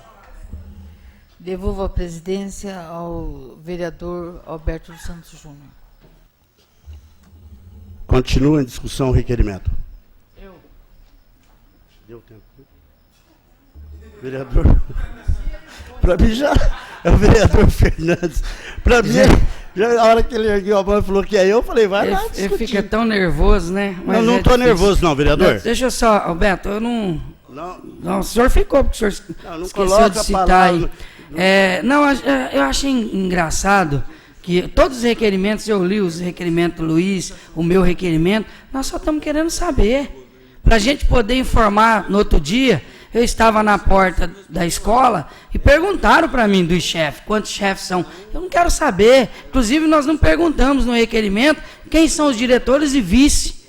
Devolvo a presidência ao vereador Alberto dos Santos Júnior. Continua em discussão o requerimento. Deu tempo. Vereador. Para mim já é o vereador Fernandes. Para mim, já, a hora que ele ergueu a mão e falou que é eu falei, vai lá discutir. Ele fica tão nervoso, né? Mas não estou nervoso não, vereador. Deixa eu só, Alberto, eu não... Não, o senhor ficou, porque o senhor não esqueceu de citar aí. Eu achei engraçado que todos os requerimentos, eu li os requerimentos do Luiz, o meu requerimento, nós só estamos querendo saber. Para a gente poder informar no outro dia, eu estava na porta da escola e perguntaram para mim dos chefes, quantos chefes são. Eu não quero saber. Inclusive, nós não perguntamos no requerimento quem são os diretores e vice.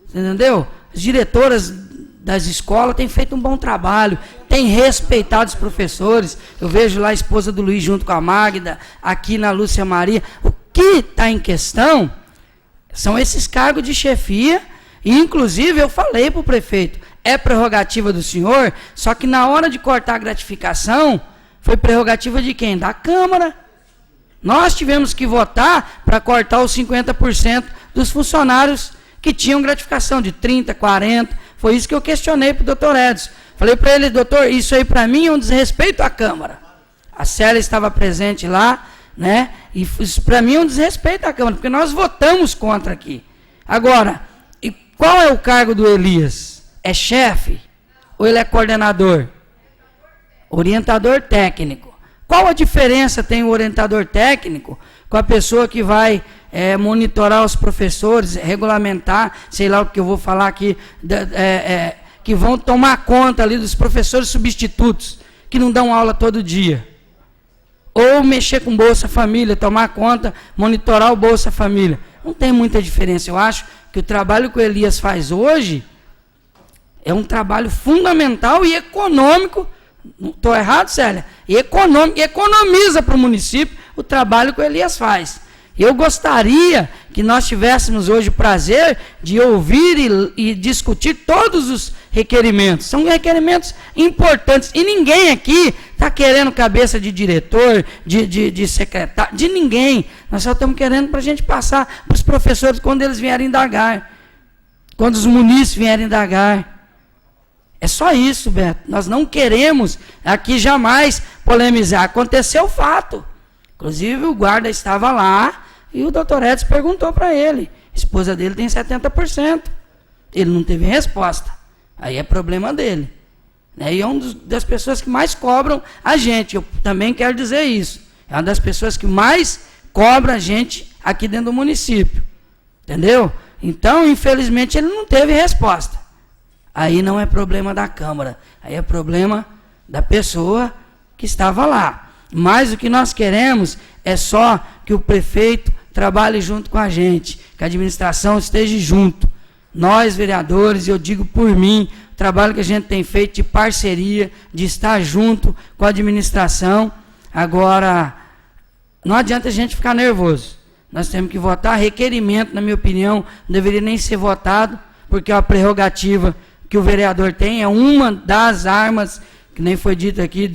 Entendeu? As diretoras das escolas têm feito um bom trabalho, têm respeitado os professores. Eu vejo lá a esposa do Luiz junto com a Magda, aqui na Lúcia Maria. O que está em questão são esses cargos de chefia, e inclusive eu falei para o prefeito, é prerrogativa do senhor, só que na hora de cortar a gratificação, foi prerrogativa de quem? Da Câmara. Nós tivemos que votar para cortar os 50% dos funcionários que tinham gratificação de 30%, 40%. Foi isso que eu questionei para o doutor Edson. Falei para ele, doutor, isso aí para mim é um desrespeito à Câmara. A Célia estava presente lá, né? E isso para mim é um desrespeito à Câmara, porque nós votamos contra aqui. Agora, e qual é o cargo do Elias? É chefe? Ou ele é coordenador? Orientador técnico. Qual a diferença tem o orientador técnico com a pessoa que vai monitorar os professores, regulamentar, sei lá o que eu vou falar aqui, que vão tomar conta ali dos professores substitutos, que não dão aula todo dia. Ou mexer com Bolsa Família, tomar conta, monitorar o Bolsa Família. Não tem muita diferença. Eu acho que o trabalho que o Elias faz hoje é um trabalho fundamental e econômico. Não estou errado, Célia? E economiza para o município o trabalho que o Elias faz. Eu gostaria que nós tivéssemos hoje o prazer de ouvir e discutir todos os requerimentos. São requerimentos importantes. E ninguém aqui está querendo cabeça de diretor, de secretário, de ninguém. Nós só estamos querendo para a gente passar para os professores quando eles vierem indagar. Quando os munícipes vierem indagar. É só isso, Beto. Nós não queremos aqui jamais polemizar. Aconteceu o fato. Inclusive, o guarda estava lá e o doutor Edson perguntou para ele. A esposa dele tem 70%. Ele não teve resposta. Aí é problema dele. E é uma das pessoas que mais cobram a gente. Eu também quero dizer isso. É uma das pessoas que mais cobra a gente aqui dentro do município. Entendeu? Então, infelizmente, ele não teve resposta. Aí não é problema da Câmara. Aí é problema da pessoa que estava lá. Mas o que nós queremos é só que o prefeito trabalhe junto com a gente, que a administração esteja junto. Nós, vereadores, eu digo por mim, o trabalho que a gente tem feito de parceria, de estar junto com a administração. Agora, não adianta a gente ficar nervoso. Nós temos que votar. Requerimento, na minha opinião, não deveria nem ser votado, porque a prerrogativa que o vereador tem é uma das armas, que nem foi dito aqui,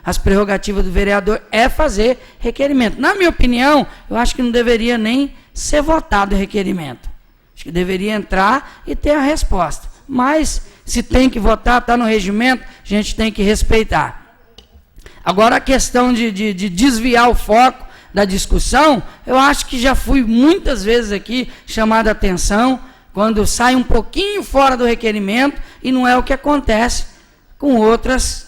as prerrogativas do vereador é fazer requerimento. Na minha opinião, eu acho que não deveria nem ser votado o requerimento. Acho que deveria entrar e ter a resposta. Mas, se tem que votar, está no regimento, a gente tem que respeitar. Agora, a questão de desviar o foco da discussão, eu acho que já fui muitas vezes aqui chamado a atenção, quando sai um pouquinho fora do requerimento, e não é o que acontece com outros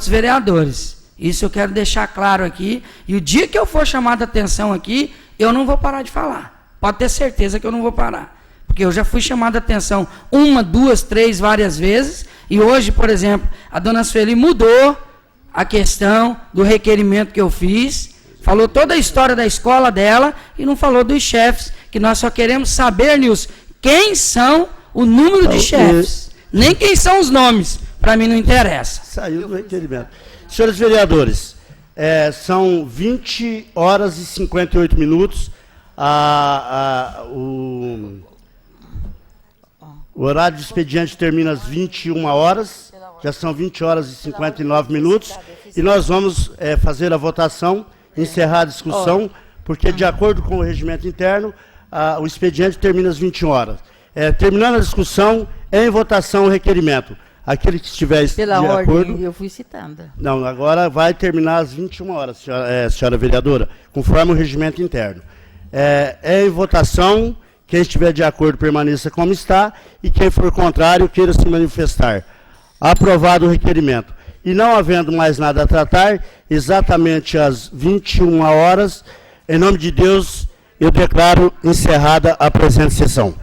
vereadores. Isso eu quero deixar claro aqui, e o dia que eu for chamado a atenção aqui, eu não vou parar de falar. Pode ter certeza que eu não vou parar. Porque eu já fui chamado a atenção 1, 2, 3, várias vezes, e hoje, por exemplo, a dona Sueli mudou a questão do requerimento que eu fiz, falou toda a história da escola dela, e não falou dos chefes, que nós só queremos saber, Nilson, quem são o número de chefes, nem quem são os nomes, para mim não interessa. Saiu do requerimento. Senhores vereadores, são 20 horas e 58 minutos, o horário de expediente termina às 21 horas, já são 20 horas e 59 minutos, e nós vamos fazer a votação, encerrar a discussão, porque de acordo com o regimento interno, o expediente termina às 21 horas. Terminando a discussão, em votação o requerimento. Aquele que estiver Pela de ordem, acordo... eu fui citada. Não, agora vai terminar às 21 horas, senhora vereadora, conforme o regimento interno. Em votação, quem estiver de acordo permaneça como está, e quem for contrário queira se manifestar. Aprovado o requerimento. E não havendo mais nada a tratar, exatamente às 21 horas, em nome de Deus, eu declaro encerrada a presente sessão.